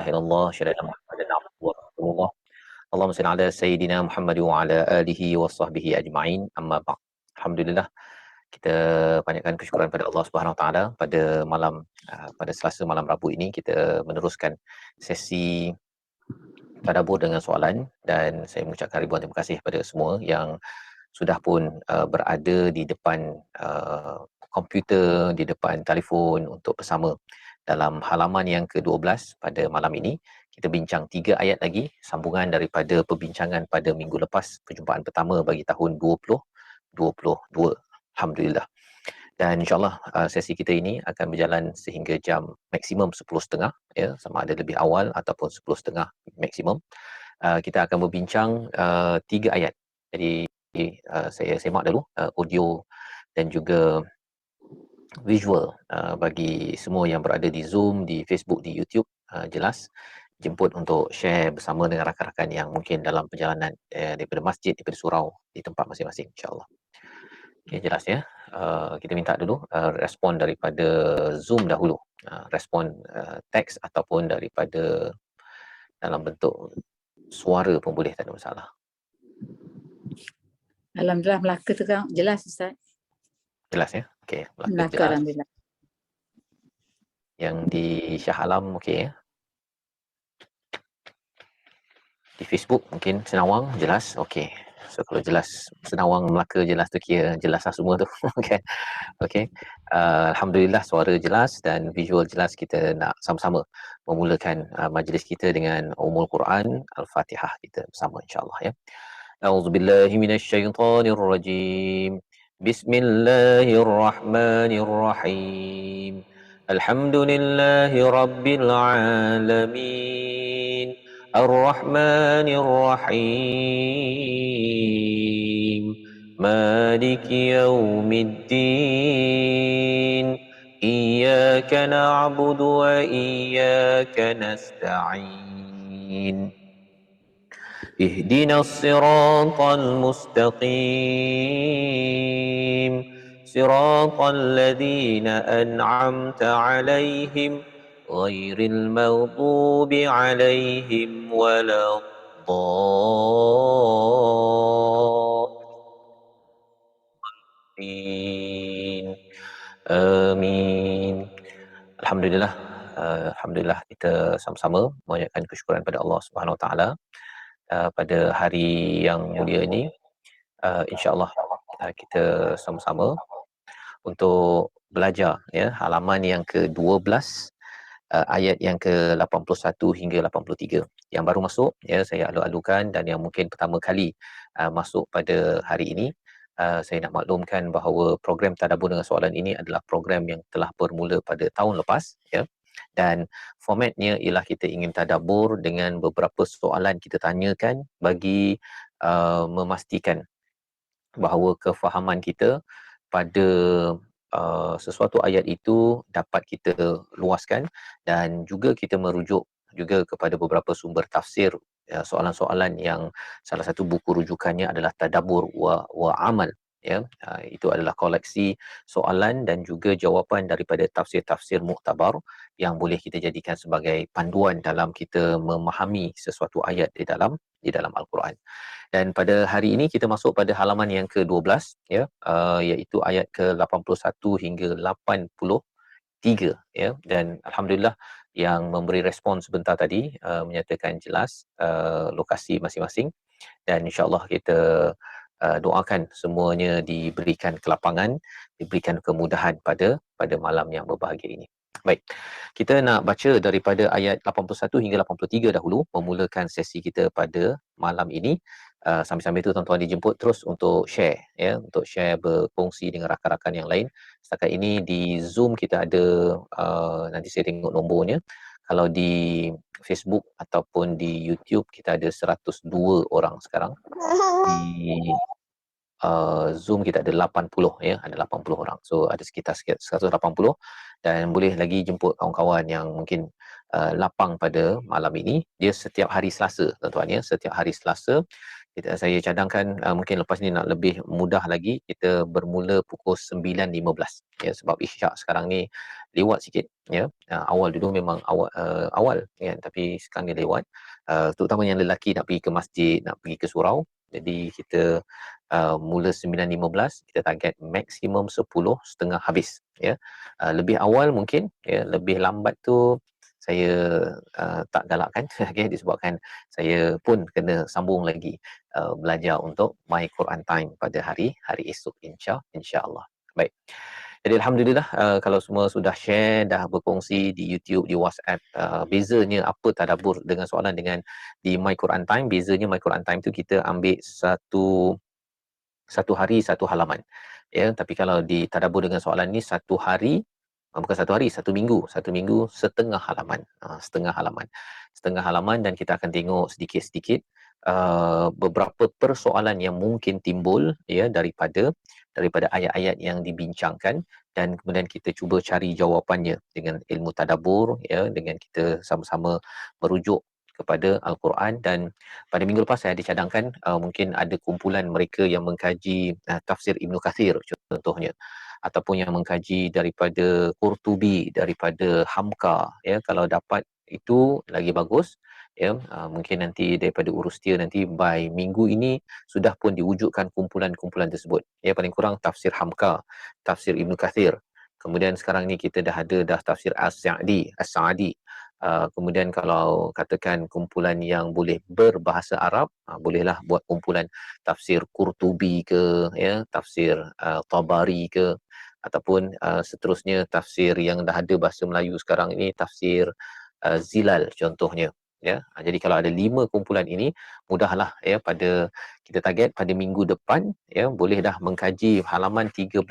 illallah syada Muhammadan abduhu wa rasulullah. Allahumma salli ala sayyidina Muhammad wa ala alihi wa sahbihi ajma'in. Amma ba'd. Alhamdulillah, kita panjatkan kesyukuran pada Allah Subhanahu Wa Taala pada malam pada Selasa malam Rabu ini kita meneruskan sesi tadabbur dengan soalan, dan saya mengucapkan ribuan terima kasih kepada semua yang sudah pun berada di depan komputer, di depan telefon untuk bersama dalam halaman yang ke-12 pada malam ini. Kita bincang 3 ayat lagi sambungan daripada perbincangan pada minggu lepas, perjumpaan pertama bagi tahun 2022. Alhamdulillah. Dan insyaAllah sesi kita ini akan berjalan sehingga jam maksimum 10.30, ya, sama ada lebih awal ataupun 10.30 maksimum. Kita akan berbincang 3 ayat. Jadi saya semak dulu audio dan juga visual bagi semua yang berada di Zoom, di Facebook, di YouTube. Jelas jemput untuk share bersama dengan rakan-rakan yang mungkin dalam perjalanan daripada masjid, daripada surau di tempat masing-masing, insyaAllah. Okay, jelas ya. Kita minta dulu respon daripada Zoom dahulu, respon teks ataupun daripada dalam bentuk suara pun boleh, tak ada masalah. Alhamdulillah, Melaka tu kan jelas Ustaz. Jelas ya? Okey, Melaka jelas. Alhamdulillah. Yang di Shah Alam okey ya? Di Facebook mungkin Senawang jelas. Okey. So kalau jelas Senawang, Melaka jelas tu kira jelaslah semua tu. Okey. Okey. Alhamdulillah suara jelas dan visual jelas. Kita nak sama-sama memulakan majlis kita dengan Ummul Quran Al-Fatihah kita bersama, insya-Allah ya. A'udzubillahi minasyaitonirrajim. Bismillahirrahmanirrahim. Alhamdulillahi rabbil alamin. Ar-Rahmanir-Rahim. Maliki yaumiddin. Iyyaka na'budu wa iyyaka nasta'in. اهدنا الصراط المستقيم صراط الذين أنعمت عليهم غير المغضوب عليهم ولا الضالين. آمين. Alhamdulillah. Alhamdulillah kita sama-sama mengucapkan kesyukuran pada Allah Subhanahu Wa Taala pada hari yang mulia ini. InsyaAllah kita sama-sama untuk belajar ya halaman yang ke-12, ayat yang ke-81 hingga 83. Yang baru masuk ya, saya alu-alukan, dan yang mungkin pertama kali masuk pada hari ini, saya nak maklumkan bahawa program tadabbur dengan soalan ini adalah program yang telah bermula pada tahun lepas ya. Dan formatnya ialah kita ingin tadabbur dengan beberapa soalan kita tanyakan bagi memastikan bahawa kefahaman kita pada sesuatu ayat itu dapat kita luaskan, dan juga kita merujuk juga kepada beberapa sumber tafsir soalan-soalan yang salah satu buku rujukannya adalah Tadabbur wa Amal ya. Itu adalah koleksi soalan dan juga jawapan daripada tafsir-tafsir muktabar yang boleh kita jadikan sebagai panduan dalam kita memahami sesuatu ayat di dalam Al-Quran. Dan pada hari ini kita masuk pada halaman yang ke-12 ya, iaitu ayat ke-81 hingga 83 ya. Dan alhamdulillah yang memberi respon sebentar tadi menyatakan jelas lokasi masing-masing, dan insya-Allah kita doakan semuanya diberikan kelapangan, diberikan kemudahan pada malam yang berbahagia ini. Baik, kita nak baca daripada ayat 81 hingga 83 dahulu memulakan sesi kita pada malam ini. Sambil-sambil itu tuan-tuan dijemput terus untuk share ya, untuk share berkongsi dengan rakan-rakan yang lain. Setakat ini di Zoom kita ada nanti saya tengok nombornya. Kalau di Facebook ataupun di YouTube kita ada 102 orang sekarang. Di Zoom kita ada 80 ya, ada 80 orang. So ada sekitar 180, dan boleh lagi jemput kawan-kawan yang mungkin lapang pada malam ini. Dia setiap hari Selasa tuan-tuan ya, setiap hari Selasa saya cadangkan mungkin lepas ni nak lebih mudah lagi, kita bermula pukul 9.15 ya, sebab isyak sekarang ni lewat sikit ya. Awal dulu memang awal ya, tapi sekarang ni lewat. Terutama yang lelaki nak pergi ke masjid, nak pergi ke surau. Jadi kita mula 9.15, kita target maksimum 10, setengah habis ya. Lebih awal mungkin ya, lebih lambat tu saya tak galakkan okay, disebabkan saya pun kena sambung lagi belajar untuk My Quran Time pada hari esok, insya-Allah. Baik. Jadi alhamdulillah kalau semua sudah share, dah berkongsi di YouTube, di WhatsApp, bezanya apa tadabbur dengan soalan dengan di My Quran Time. Bezanya My Quran Time tu kita ambil satu hari satu halaman. Ya, tapi kalau di tadabbur dengan soalan ni satu hari, bukan satu hari, satu minggu setengah halaman. Setengah halaman. Setengah halaman, dan kita akan tengok sedikit-sedikit beberapa persoalan yang mungkin timbul ya daripada ayat-ayat yang dibincangkan, dan kemudian kita cuba cari jawapannya dengan ilmu tadabbur ya, dengan kita sama-sama merujuk kepada Al-Quran. Dan pada minggu lepas saya dicadangkan mungkin ada kumpulan mereka yang mengkaji tafsir Ibnu Kathir contohnya, ataupun yang mengkaji daripada Qurtubi, daripada Hamka ya. Kalau dapat itu lagi bagus ya. Mungkin nanti daripada Urustia nanti by minggu ini sudah pun diwujudkan kumpulan-kumpulan tersebut ya. Paling kurang tafsir Hamka, tafsir Ibnu Kathir, kemudian sekarang ni kita dah ada tafsir As-Sa'di. Kemudian kalau katakan kumpulan yang boleh berbahasa Arab, bolehlah buat kumpulan tafsir Qurtubi ke ya, tafsir Tabari ke, ataupun seterusnya tafsir yang dah ada bahasa Melayu sekarang ini, tafsir Zilal contohnya ya. Jadi kalau ada 5 kumpulan ini, mudahlah ya, pada kita target pada minggu depan ya, boleh dah mengkaji halaman 13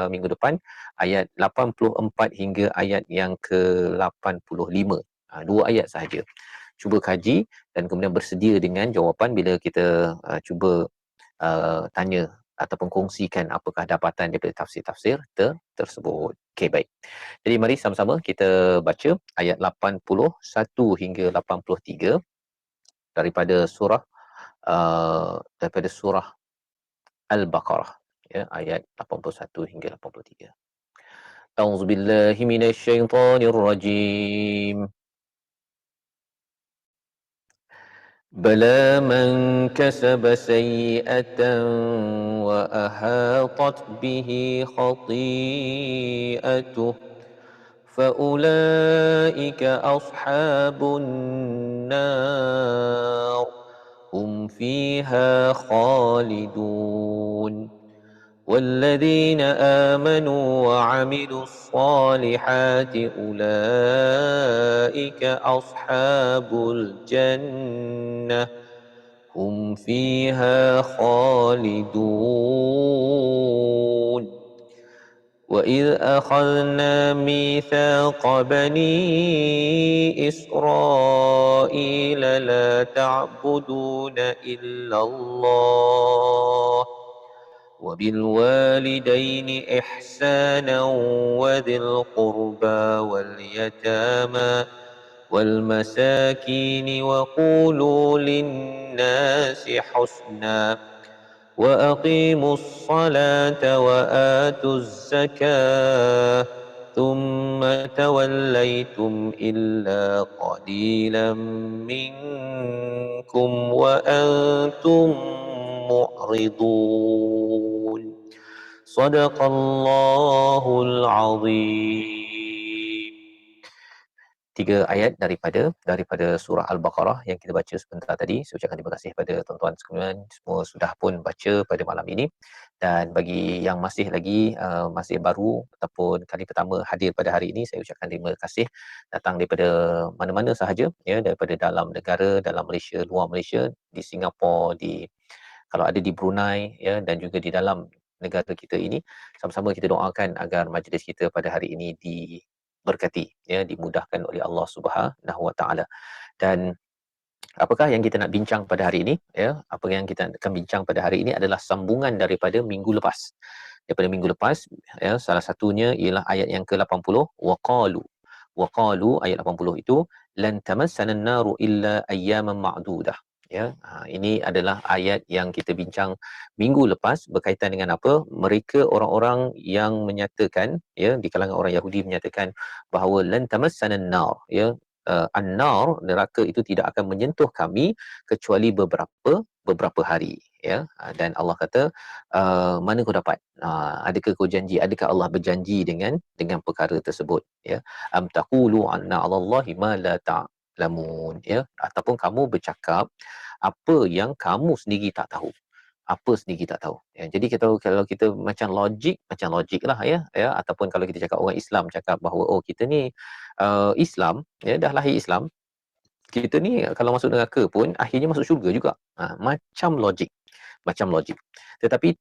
minggu depan, ayat 84 hingga ayat yang ke-85. 2 ayat sahaja. Cuba kaji dan kemudian bersedia dengan jawapan bila kita cuba tanya ataupun kongsikan apakah dapatan daripada tafsir-tafsir tersebut. Okey, baik. Jadi mari sama-sama kita baca ayat 81 hingga 83 daripada surah Al-Baqarah ya, ayat 81 hingga 83. A'udzubillahi minasyaitonirrajim. بلى من كسب سيئة وأحاطت به خطيئته فأولئك أصحاب النار هم فيها خالدون والذين آمنوا وعملوا الصالحات أولئك أصحاب الجنة هم فيها خالدون وإذ أخذنا ميثاق بني إسرائيل لا تعبدون إلا الله وبالوالدين إحسانا وذي القربى واليتامى والمساكين وقولوا للناس حسنا وأقيموا الصلاة وآتوا الزكاة ثم توليتم إلا قليلا منكم وأنتم معرضون صدق الله العظيم. 3 ayat daripada surah Al-Baqarah yang kita baca sebentar tadi. Saya ucapkan terima kasih kepada tuan-tuan sekalian, semua sudah pun baca pada malam ini. Dan bagi yang masih lagi masih baru ataupun kali pertama hadir pada hari ini, saya ucapkan terima kasih, datang daripada mana-mana sahaja ya, daripada dalam negara, dalam Malaysia, luar Malaysia, di Singapura, kalau ada di Brunei ya, dan juga di dalam negara kita ini. Sama-sama kita doakan agar majlis kita pada hari ini diberkati ya, dimudahkan oleh Allah Subhanahu Wa Taala. Dan apakah yang kita nak bincang pada hari ini ya? Apa yang kita akan bincang pada hari ini adalah sambungan daripada minggu lepas. Daripada minggu lepas ya, salah satunya ialah ayat yang ke-80, waqalu ayat 80 itu lan tamassana an-naru illa ayyaman ma'dudah Ya, ini adalah ayat yang kita bincang minggu lepas berkaitan dengan apa? Mereka orang-orang yang menyatakan, ya, di kalangan orang Yahudi menyatakan bahawa lan tamassanan nar, ya, an-nar, neraka itu tidak akan menyentuh kami kecuali beberapa hari, ya. Dan Allah kata, mana kau dapat? Adakah kau janji? Adakah Allah berjanji dengan perkara tersebut, ya? Am taqulu anna 'alallahi ma la ta'lamun, ya, ataupun kamu bercakap apa yang kamu sendiri tak tahu, apa sendiri tak tahu, ya. Jadi kita tahu kalau kita macam logik lah, ya, ya, ataupun kalau kita cakap orang Islam cakap bahawa oh kita ni Islam, ya, dah lahir Islam, kita ni kalau masuk neraka pun akhirnya masuk syurga juga, macam logik. Tetapi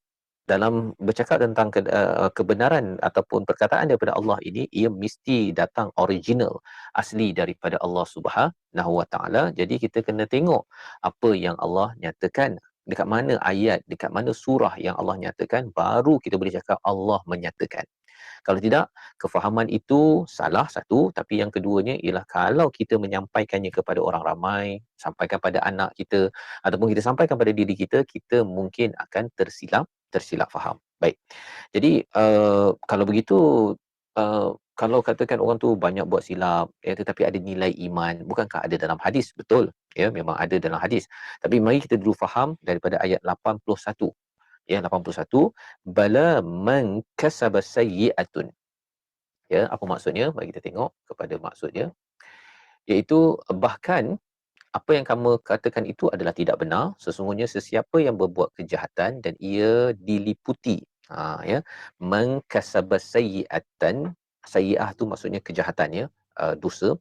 dalam bercakap tentang kebenaran ataupun perkataan daripada Allah ini, ia mesti datang original, asli daripada Allah Subhanahu Wa Taala. Jadi kita kena tengok apa yang Allah nyatakan, dekat mana ayat, dekat mana surah yang Allah nyatakan, baru kita boleh cakap Allah menyatakan. Kalau tidak, kefahaman itu salah satu, tapi yang keduanya ialah kalau kita menyampaikannya kepada orang ramai, sampaikan pada anak kita ataupun kita sampaikan pada diri kita, kita mungkin akan tersilap faham. Baik. Jadi kalau begitu, kalau katakan orang tu banyak buat silap, ya, tetapi ada nilai iman, bukankah ada dalam hadis? Betul. Ya, memang ada dalam hadis. Tapi mari kita dulu faham daripada ayat 81. Ya, 81, bala man kasaba sayyi'atun. Ya, apa maksudnya? Mari kita tengok kepada maksudnya. Iaitu bahkan apa yang kamu katakan itu adalah tidak benar. Sesungguhnya sesiapa yang berbuat kejahatan dan ia diliputi, ya, man kasaba sayyi'atan, sayyi'ah tu maksudnya kejahatan, ya, dosa,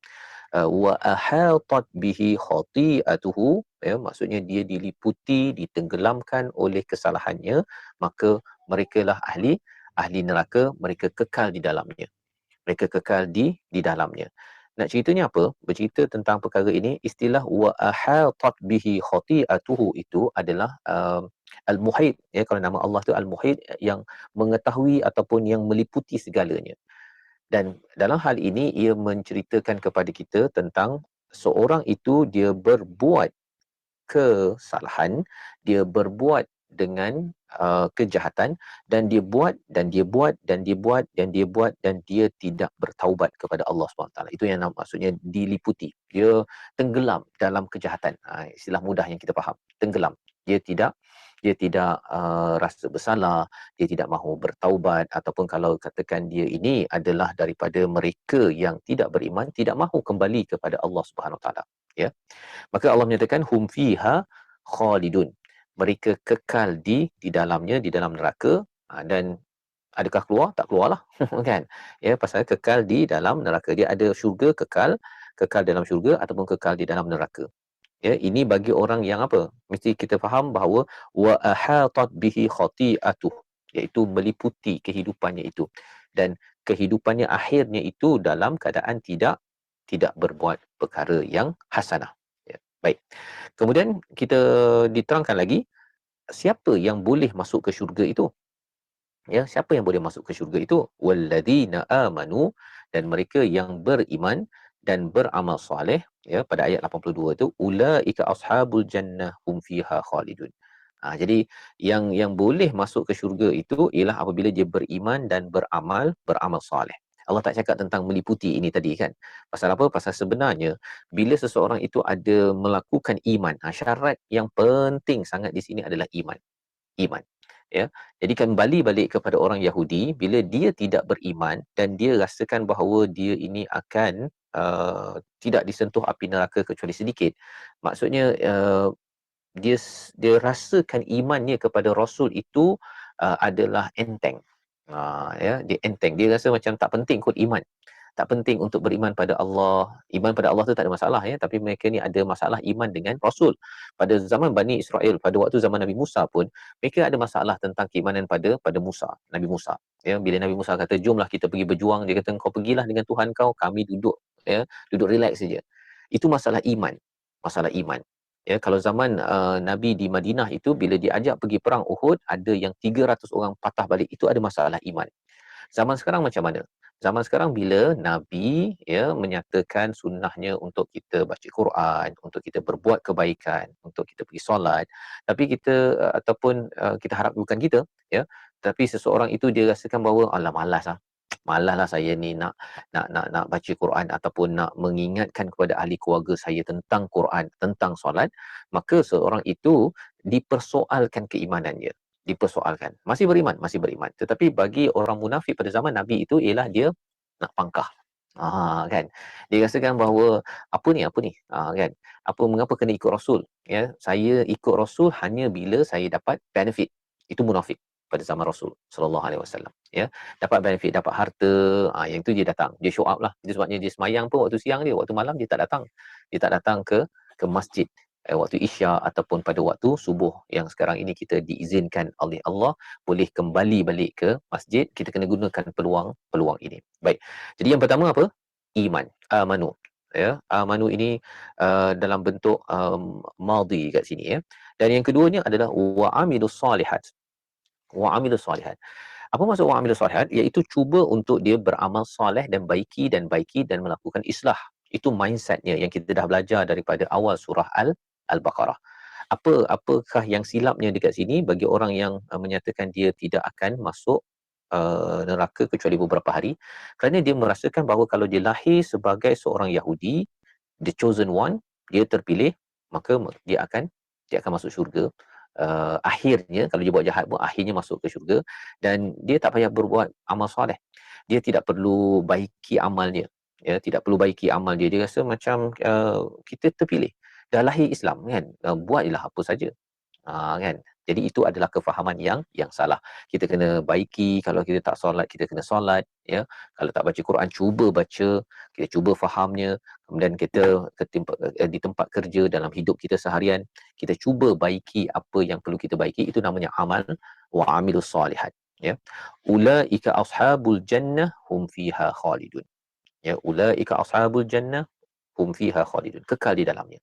wa ahatat bihi khati'atuhu, ya, maksudnya dia diliputi, ditenggelamkan oleh kesalahannya, maka merekalah ahli neraka, mereka kekal di dalamnya, mereka kekal di dalamnya. Nak ceritanya apa? Bercerita tentang perkara ini, istilah wa ahatat bihi khati'atuhu itu adalah al-muhit, ya, kalau nama Allah tu al-muhit, yang mengetahui ataupun yang meliputi segalanya. Dan dalam hal ini ia menceritakan kepada kita tentang seorang itu dia berbuat kesalahan, dia berbuat dengan kejahatan, dan dia buat dan dia buat dan dia buat dan dia buat dan dia tidak bertaubat kepada Allah SWT. Itu yang maksudnya diliputi. Dia tenggelam dalam kejahatan. Istilah mudah yang kita faham. Tenggelam. Dia tidak rasa bersalah, dia tidak mahu bertaubat, ataupun kalau katakan dia ini adalah daripada mereka yang tidak beriman, tidak mahu kembali kepada Allah Subhanahu Wa Taala, ya. Maka Allah menyatakan hum fiha khalidun. Mereka kekal di dalamnya, di dalam neraka. Dan adakah keluar? Tak keluarlah. Kan? Ya, pasal kekal di dalam neraka. Dia ada syurga, kekal dalam syurga, ataupun kekal di dalam neraka. Ya, ini bagi orang yang apa? Mesti kita faham bahawa wa ahatat bihi khati'atuh, iaitu meliputi kehidupannya itu. Dan kehidupannya akhirnya itu dalam keadaan tidak berbuat perkara yang hasanah. Ya, baik. Kemudian kita diterangkan lagi siapa yang boleh masuk ke syurga itu. Ya, siapa yang boleh masuk ke syurga itu? Walladzina amanu, dan mereka yang beriman dan beramal soleh, ya, pada ayat 82 itu, ulaika ashabul jannah hum fiha khalidun. Jadi yang boleh masuk ke syurga itu ialah apabila dia beriman dan beramal soleh. Allah tak cakap tentang meliputi ini tadi, kan. Pasal apa? Pasal sebenarnya bila seseorang itu ada melakukan iman, syarat yang penting sangat di sini adalah iman, ya. Jadi kembali balik kepada orang Yahudi, bila dia tidak beriman dan dia rasakan bahawa dia ini akan tidak disentuh api neraka kecuali sedikit, maksudnya dia rasakan imannya kepada Rasul itu adalah enteng. Ya, dia enteng, dia rasa macam tak penting kot iman, tak penting untuk beriman pada Allah. Iman pada Allah tu tak ada masalah, ya, tapi mereka ni ada masalah iman dengan Rasul. Pada zaman Bani Israel, pada waktu zaman Nabi Musa pun, mereka ada masalah tentang keimanan pada Musa, Nabi Musa. Ya, bila Nabi Musa kata jomlah kita pergi berjuang, dia kata kau pergilah dengan Tuhan kau, kami duduk, ya, duduk relax saja. Itu masalah iman, masalah iman. Ya, kalau zaman Nabi di Madinah itu bila diajak pergi perang Uhud, ada yang 300 orang patah balik, itu ada masalah iman. Zaman sekarang macam mana? Zaman sekarang bila Nabi ya menyatakan sunnahnya untuk kita baca Quran, untuk kita berbuat kebaikan, untuk kita pergi solat, tapi kita ataupun kita harap bukan kita ya, tapi seseorang itu dia rasakan bahawa alah malas lah. Malaslah saya ni nak baca Quran ataupun nak mengingatkan kepada ahli keluarga saya tentang Quran, tentang solat, maka seorang itu dipersoalkan keimanannya, dipersoalkan. Masih beriman. Tetapi bagi orang munafik pada zaman Nabi itu ialah dia nak pangkah. Kan. Dia rasakan bahawa apa ni? Kan. Mengapa kena ikut Rasul? Ya, saya ikut Rasul hanya bila saya dapat benefit. Itu munafik pada zaman Rasul sallallahu alaihi wasallam, ya. Dapat benefit, dapat harta, yang itu dia datang. Dia show up lah. Itu sebabnya dia semayang pun waktu siang dia, waktu malam dia tak datang. Dia tak datang ke masjid waktu Isyak ataupun pada waktu subuh yang sekarang ini kita diizinkan oleh Allah boleh kembali balik ke masjid. Kita kena gunakan peluang ini. Baik. Jadi yang pertama apa? Iman, amanu. Ya, amanu ini dalam bentuk madhi kat sini ya. Dan yang keduanya adalah wa amilus solihat. Wa amilus solihat. Apa maksud wa amilus solihat? Iaitu cuba untuk dia beramal soleh dan baiki dan melakukan islah. Itu mindsetnya yang kita dah belajar daripada awal surah Al-Baqarah. Apakah yang silapnya dekat sini bagi orang yang menyatakan dia tidak akan masuk neraka kecuali beberapa hari, kerana dia merasakan bahawa kalau dia lahir sebagai seorang Yahudi, the chosen one, dia terpilih, maka dia akan masuk syurga. Akhirnya kalau dia buat jahat pun akhirnya masuk ke syurga, dan dia tak payah berbuat amal soleh. Dia tidak perlu baiki amalnya. Ya, tidak perlu baiki amal dia. Dia rasa macam kita terpilih. Dah lahir Islam kan. Buatilah apa saja. Kan. Jadi itu adalah kefahaman yang salah. Kita kena baiki, kalau kita tak solat, kita kena solat, ya. Kalau tak baca Quran, cuba baca, kita cuba fahamnya. Kemudian kita di tempat kerja, dalam hidup kita seharian, kita cuba baiki apa yang perlu kita baiki. Itu namanya amal wa amilus solihat, ya. Ulaika ashabul jannah hum fiha khalidun. Ya, ulaika ashabul jannah hum fiha khalidun. Kekal di dalamnya.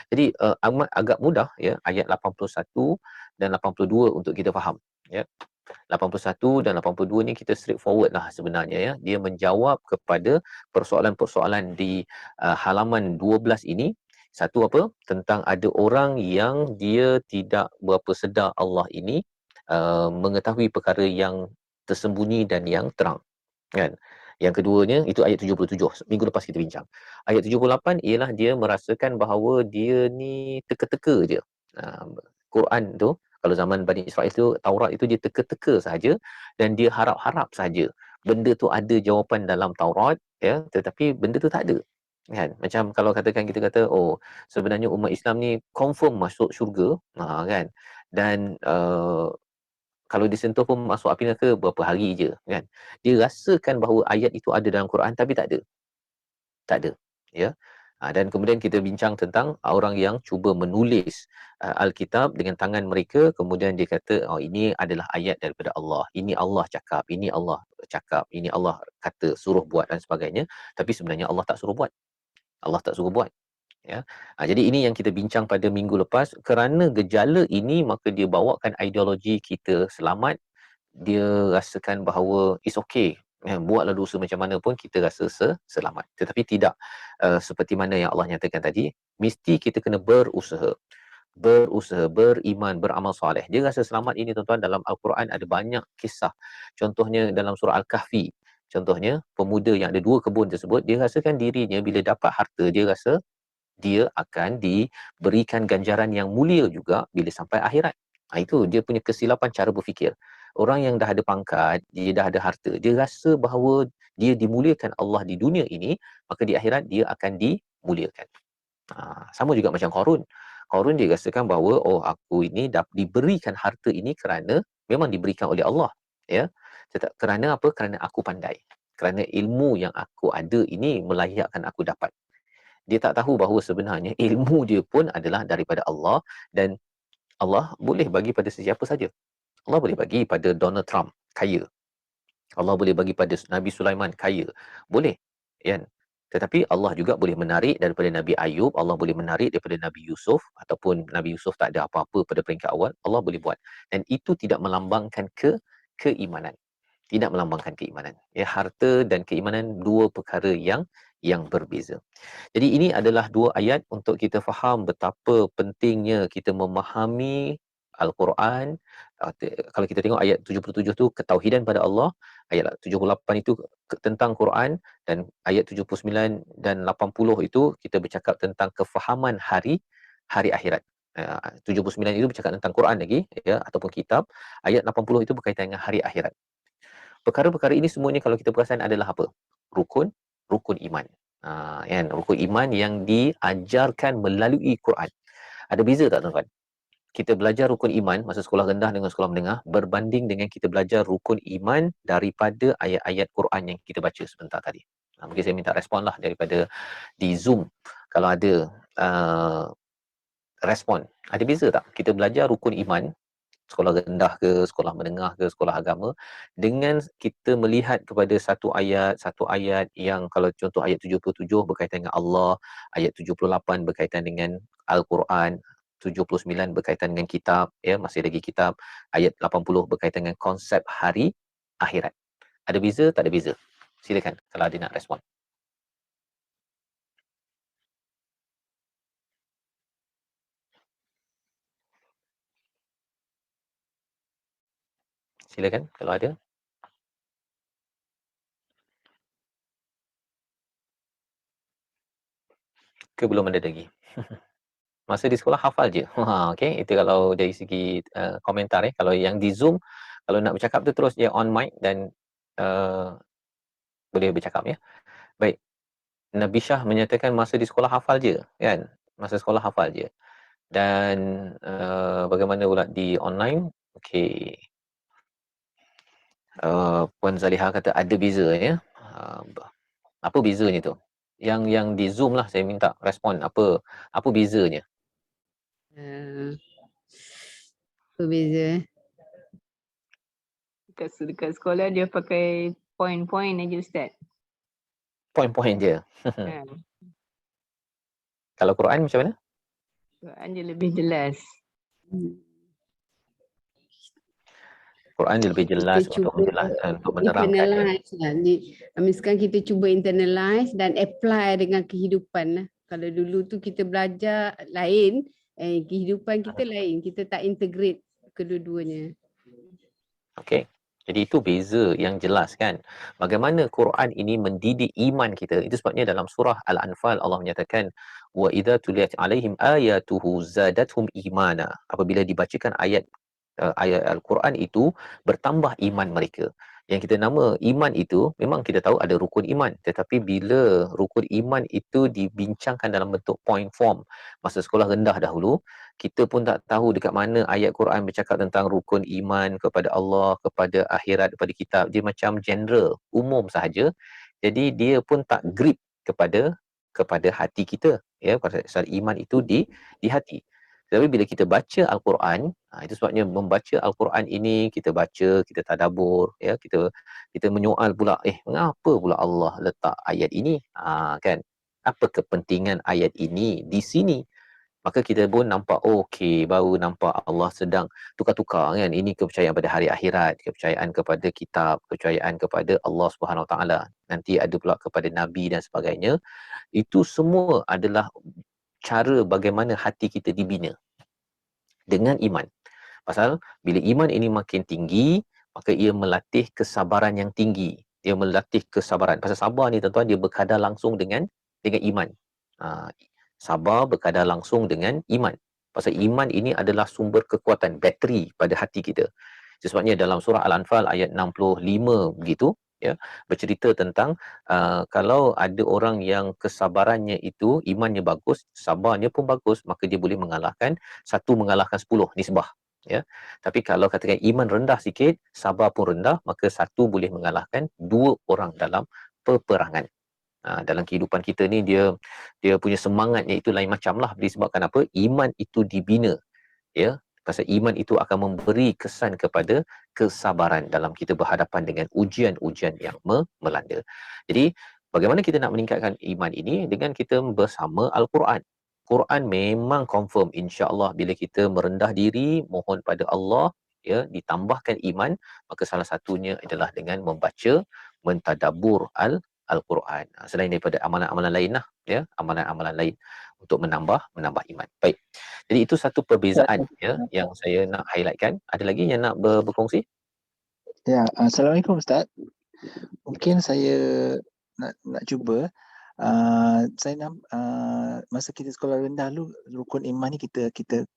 Jadi amat agak mudah ya ayat 81 dan 82 untuk kita faham ya. 81 dan 82 ni kita straightforward lah sebenarnya ya. Dia menjawab kepada persoalan-persoalan di halaman 12 ini. Satu apa? Tentang ada orang yang dia tidak berapa sedar Allah ini mengetahui perkara yang tersembunyi dan yang terang. Kan? Yang keduanya itu ayat 77. Minggu lepas kita bincang. Ayat 78 ialah dia merasakan bahawa dia ni teka-teka je. Quran tu kalau zaman Bani Israel tu, Taurat itu dia teka-teka saja dan dia harap-harap saja benda tu ada jawapan dalam Taurat ya, tetapi benda tu tak ada. Kan? Macam kalau katakan kita kata sebenarnya umat Islam ni confirm masuk syurga, kan. Dan kalau disentuh pun masuk api neraka berapa hari je kan. Dia rasakan bahawa ayat itu ada dalam Quran tapi tak ada. Tak ada. Ya. Dan kemudian kita bincang tentang orang yang cuba menulis Alkitab dengan tangan mereka, kemudian dia kata ini adalah ayat daripada Allah. Ini Allah cakap, ini Allah cakap, ini Allah kata suruh buat dan sebagainya, tapi sebenarnya Allah tak suruh buat. Allah tak suruh buat. Ya. Jadi ini yang kita bincang pada minggu lepas. Kerana gejala ini maka dia bawakan ideologi kita selamat. Dia rasakan bahawa it's okay, buatlah dosa macam mana pun kita rasa selamat. Tetapi tidak seperti mana yang Allah nyatakan tadi, mesti kita kena berusaha, beriman, beramal soleh. Dia rasa selamat ini tuan-tuan, dalam Al-Quran ada banyak kisah. Contohnya dalam surah Al-Kahfi, contohnya pemuda yang ada 2 kebun tersebut, dia rasakan dirinya bila dapat harta, dia rasa dia akan diberikan ganjaran yang mulia juga bila sampai akhirat. Itu dia punya kesilapan cara berfikir. Orang yang dah ada pangkat, dia dah ada harta, dia rasa bahawa dia dimuliakan Allah di dunia ini, maka di akhirat dia akan dimuliakan. Sama juga macam Qarun. Qarun dia rasakan bahawa aku ini diberikan harta ini kerana memang diberikan oleh Allah, ya. Kerana apa? Kerana aku pandai. Kerana ilmu yang aku ada ini melayakkan aku dapat. Dia tak tahu bahawa sebenarnya ilmu dia pun adalah daripada Allah, dan Allah boleh bagi pada sesiapa saja. Allah boleh bagi pada Donald Trump, kaya. Allah boleh bagi pada Nabi Sulaiman, kaya. Boleh. Kan? Tetapi Allah juga boleh menarik daripada Nabi Ayub, Allah boleh menarik daripada Nabi Yusuf, ataupun Nabi Yusuf tak ada apa-apa pada peringkat awal, Allah boleh buat. Dan itu tidak melambangkan keimanan. tidak melambangkan keimanan. Ya, harta dan keimanan dua perkara yang berbeza. Jadi ini adalah dua ayat untuk kita faham betapa pentingnya kita memahami Al-Quran. Kalau kita tengok ayat 77 tu ketauhidan pada Allah, ayat 78 itu tentang Quran, dan ayat 79 dan 80 itu kita bercakap tentang kefahaman hari akhirat. 79 itu bercakap tentang Quran lagi, ya, ataupun kitab. Ayat 80 itu berkaitan dengan hari akhirat. Perkara-perkara ini semuanya kalau kita perasan adalah apa? Rukun iman. Kan, rukun iman yang diajarkan melalui Quran. Ada beza tak tuan-tuan? Kita belajar rukun iman masa sekolah rendah dengan sekolah menengah berbanding dengan kita belajar rukun iman daripada ayat-ayat Quran yang kita baca sebentar tadi. Mungkin saya minta respon lah daripada di Zoom. Kalau ada respon. Ada beza tak kita belajar rukun iman sekolah rendah ke, sekolah menengah ke, sekolah agama, dengan kita melihat kepada satu ayat yang kalau contoh ayat 77 berkaitan dengan Allah, ayat 78 berkaitan dengan Al-Quran, 79 berkaitan dengan kitab, ya, masih lagi kitab, ayat 80 berkaitan dengan konsep hari akhirat. Ada beza, tak ada beza? Silakan kalau ada nak respon. Silakan kalau ada. Ke belum ada lagi? Masa di sekolah hafal je. Okey, itu kalau dari segi komentar. Kalau yang di Zoom, kalau nak bercakap tu terus je on mic dan uh, boleh bercakap, ya. Baik. Nabi Syah menyatakan masa di sekolah hafal je, kan? Masa sekolah hafal je. Dan bagaimana pula di online? Okey. Puan Zaliha kata ada beza, ya. Apa bezanya tu? Yang di Zoom lah saya minta respon. Apa bezanya? Apa beza? Dekat sekolah dia pakai point-point aja Ustaz. Point-point je. Ha. Kalau Quran macam mana? Quran dia lebih jelas. Quran dia lebih jelas Kita untuk cuba menjelaskan, untuk menerangkan. internalize lah. Sekarang kita cuba internalize dan apply dengan kehidupan lah. Kalau dulu tu kita belajar lain, kehidupan kita lain. Kita tak integrate kedua-duanya. Okey. Jadi itu beza yang jelas, kan. Bagaimana Quran ini mendidik iman kita. Itu sebabnya dalam surah Al-Anfal Allah menyatakan wa idza tuliyat alaihim ayatuhu zadatuhum imana. Apabila dibacakan ayat Al-Quran itu, bertambah iman mereka. Yang kita nama iman itu, memang kita tahu ada rukun iman, tetapi bila rukun iman itu dibincangkan dalam bentuk point form masa sekolah rendah dahulu, kita pun tak tahu dekat mana ayat Quran bercakap tentang rukun iman kepada Allah, kepada akhirat, kepada kitab. Dia macam general, umum sahaja. Jadi dia pun tak grip kepada hati kita, ya. Pasal iman itu di hati. Tapi bila kita baca Al-Quran, itu sebabnya membaca Al-Quran ini, kita baca, kita tadabbur, ya, kita menyoal pula, mengapa pula Allah letak ayat ini? Kan? Apa kepentingan ayat ini di sini? Maka kita pun nampak, okey, baru nampak Allah sedang tukar-tukar, kan. Ini kepercayaan pada hari akhirat, kepercayaan kepada kitab, kepercayaan kepada Allah Subhanahu Wa Taala. Nanti ada pula kepada nabi dan sebagainya. Itu semua adalah cara bagaimana hati kita dibina dengan iman. Pasal bila iman ini makin tinggi, maka ia melatih kesabaran yang tinggi. Dia melatih kesabaran. Pasal sabar ni tuan-tuan, dia berkadar langsung dengan iman. Sabar berkadar langsung dengan iman. Pasal iman ini adalah sumber kekuatan, bateri pada hati kita. Sebabnya dalam surah Al-Anfal ayat 65 begitu, ya, bercerita tentang kalau ada orang yang kesabarannya itu, imannya bagus, sabarnya pun bagus, maka dia boleh mengalahkan 10 nisbah, ya. Tapi kalau katakan iman rendah sikit, sabar pun rendah, maka 1 boleh mengalahkan 2 orang dalam peperangan. Dalam kehidupan kita ni, dia punya semangatnya itu lain macam lah. Disebabkan apa? Iman itu dibina, ya. Pasal iman itu akan memberi kesan kepada kesabaran dalam kita berhadapan dengan ujian-ujian yang melanda. Jadi bagaimana kita nak meningkatkan iman ini? Dengan kita bersama Al-Quran. Quran memang confirm, insya-Allah, bila kita merendah diri, mohon pada Allah, ya, ditambahkan iman, maka salah satunya adalah dengan membaca, mentadabbur Al-Quran. Selain daripada amalan-amalan lain lah, ya, amalan-amalan lain untuk menambah iman. Baik. Jadi itu satu perbezaan ya yang saya nak highlightkan. Ada lagi yang nak berkongsi? Ya, Assalamualaikum Ustaz. Mungkin saya nak cuba. Saya masa kita sekolah rendah dulu, rukun iman ni kita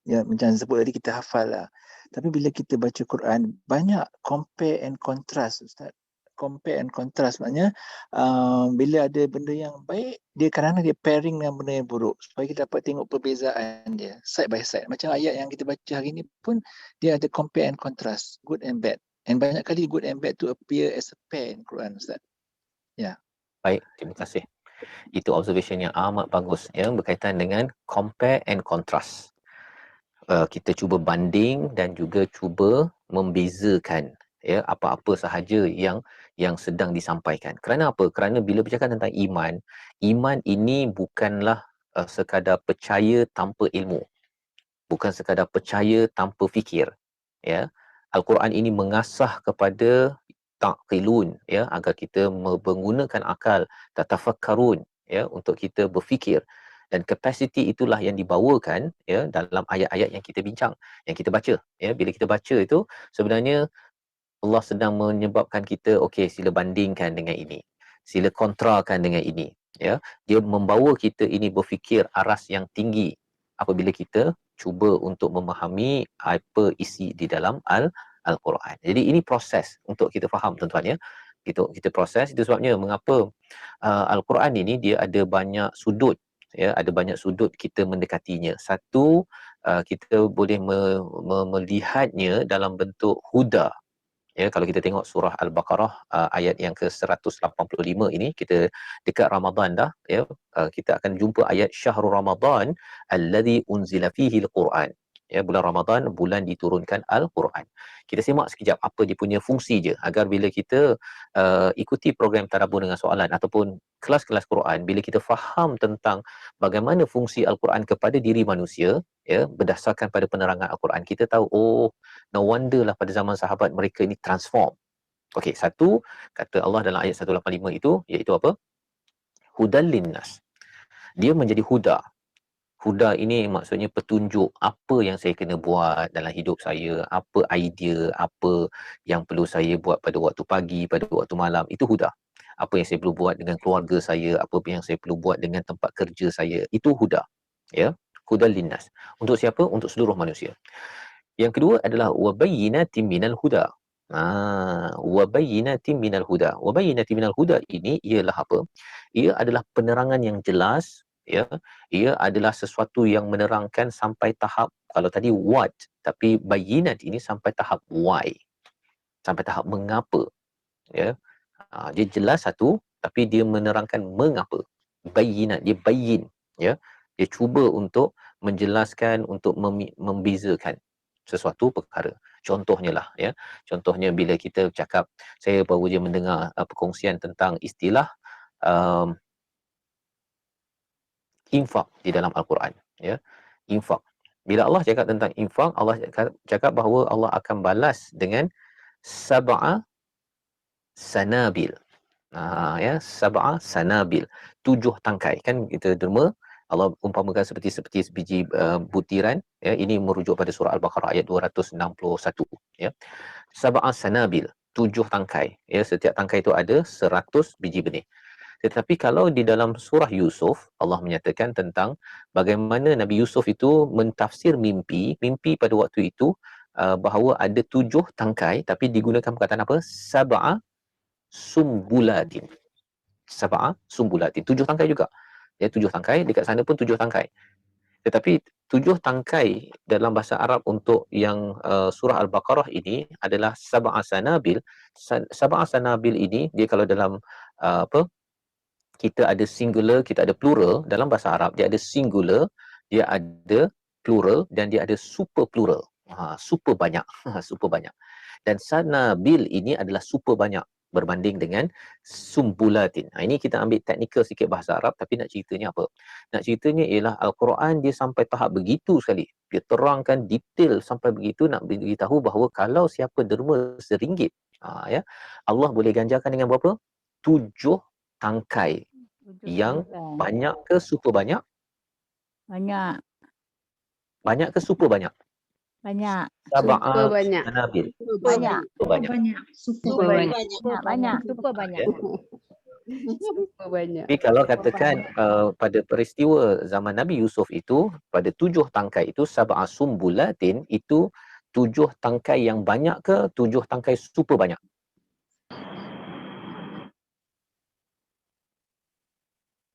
ya, macam sebut tadi, kita hafal lah. Tapi bila kita baca Quran, banyak compare and contrast Ustaz. Compare and contrast maknanya bila ada benda yang baik, dia kadang-kadang dia pairing dengan benda yang buruk supaya kita dapat tengok perbezaan dia side by side. Macam ayat yang kita baca hari ni pun dia ada compare and contrast, good and bad. And banyak kali good and bad to appear as a pair in Quran Ustaz. Ya. Baik, terima kasih. Itu observation yang amat bagus ya, berkaitan dengan compare and contrast. Kita cuba banding dan juga cuba membezakan ya apa-apa sahaja yang sedang disampaikan. Kerana apa? Kerana bila bercakap tentang iman, iman ini bukanlah sekadar percaya tanpa ilmu. Bukan sekadar percaya tanpa fikir. Ya. Al-Quran ini mengasah kepada taqilun ya, agar kita menggunakan akal, tatafakkarun ya, untuk kita berfikir, dan kapasiti itulah yang dibawakan ya dalam ayat-ayat yang kita bincang, yang kita baca ya. Bila kita baca itu sebenarnya Allah sedang menyebabkan kita, okey, sila bandingkan dengan ini, sila kontrakan dengan ini ya. Dia membawa kita ini berfikir aras yang tinggi apabila kita cuba untuk memahami apa isi di dalam Al-Quran. Jadi ini proses untuk kita faham tuan-tuan ya. Kita proses, itu sebabnya mengapa Al-Quran ini dia ada banyak sudut ya, ada banyak sudut kita mendekatinya. Satu, kita boleh melihatnya dalam bentuk huda. Ya, kalau kita tengok surah Al-Baqarah ayat yang ke-185 ini, kita dekat Ramadan dah ya, kita akan jumpa ayat syahrul Ramadan allazi unzila fihi al-Quran. Ya, bulan Ramadan, bulan diturunkan Al-Quran. Kita simak sekejap apa dia punya fungsi je, agar bila kita ikuti program tadabbur dengan soalan ataupun kelas-kelas Quran, bila kita faham tentang bagaimana fungsi Al-Quran kepada diri manusia ya, berdasarkan pada penerangan Al-Quran, kita tahu, oh, no wonder lah pada zaman sahabat mereka ini transform. Okey, satu kata Allah dalam ayat 185 itu, iaitu apa? Hudal linnas. Dia menjadi huda. Huda ini maksudnya petunjuk apa yang saya kena buat dalam hidup saya, apa idea, apa yang perlu saya buat pada waktu pagi, pada waktu malam, itu huda. Apa yang saya perlu buat dengan keluarga saya, apa yang saya perlu buat dengan tempat kerja saya, itu huda. Ya, hudal linnas. Untuk siapa? Untuk seluruh manusia. Yang kedua adalah wabayyinatin minal huda. Wabayyinatin minal huda. Wabayyinatin minal huda ini ialah apa? Ia adalah penerangan yang jelas ya. Ia adalah sesuatu yang menerangkan sampai tahap, kalau tadi what, tapi bayyinat ini sampai tahap why. Sampai tahap mengapa ya. Dia jelas satu, tapi dia menerangkan mengapa. Bayyinat, dia bayyin ya. Dia cuba untuk menjelaskan, untuk membezakan sesuatu perkara. Contohnya lah ya. Contohnya bila kita cakap, saya baru je mendengar perkongsian tentang istilah infak di dalam Al-Quran ya. Infak. Bila Allah cakap tentang infak, Allah cakap bahawa Allah akan balas dengan sab'a sanabil. Ya, sab'a sanabil, 7 tangkai. Kan kita derma Allah umpamakan seperti sebiji butiran ya. Ini merujuk pada surah Al-Baqarah ayat 261 ya. Sab'a sanabil, 7 tangkai ya. Setiap tangkai itu ada 100 biji benih. Tetapi kalau di dalam surah Yusuf, Allah menyatakan tentang bagaimana Nabi Yusuf itu mentafsir mimpi pada waktu itu, bahawa ada 7 tangkai, tapi digunakan perkataan apa? Sab'a sumbulatin. Sab'a sumbulatin. 7 tangkai juga. Ya, 7 tangkai, dekat sana pun 7 tangkai. Tetapi 7 tangkai dalam bahasa Arab untuk yang surah Al-Baqarah ini adalah sab'a sanabil. Sab'a sanabil ini, dia kalau dalam kita ada singular, kita ada plural. Dalam bahasa Arab dia ada singular, dia ada plural, dan dia ada super plural. Super banyak. Super banyak. Dan sanabil ini adalah super banyak. berbanding dengan sumbulatin. Ini kita ambil teknikal sikit bahasa Arab, tapi nak ceritanya apa? Nak ceritanya ialah Al-Quran dia sampai tahap begitu sekali. Dia terangkan detail sampai begitu, nak beritahu bahawa kalau siapa derma RM1, ya, Allah boleh ganjarkan dengan berapa? 7 tangkai. Yang banyak ke super banyak? Banyak. Banyak ke super banyak? Banyak. Super banyak. Sanabil. Banyak. Super banyak. Super banyak. Banyak. Super banyak. Ya. Super banyak. Tapi kalau katakan pada peristiwa zaman Nabi Yusuf itu, pada 7 tangkai itu, sab'a sumbulatin, itu 7 tangkai yang banyak ke 7 tangkai super banyak?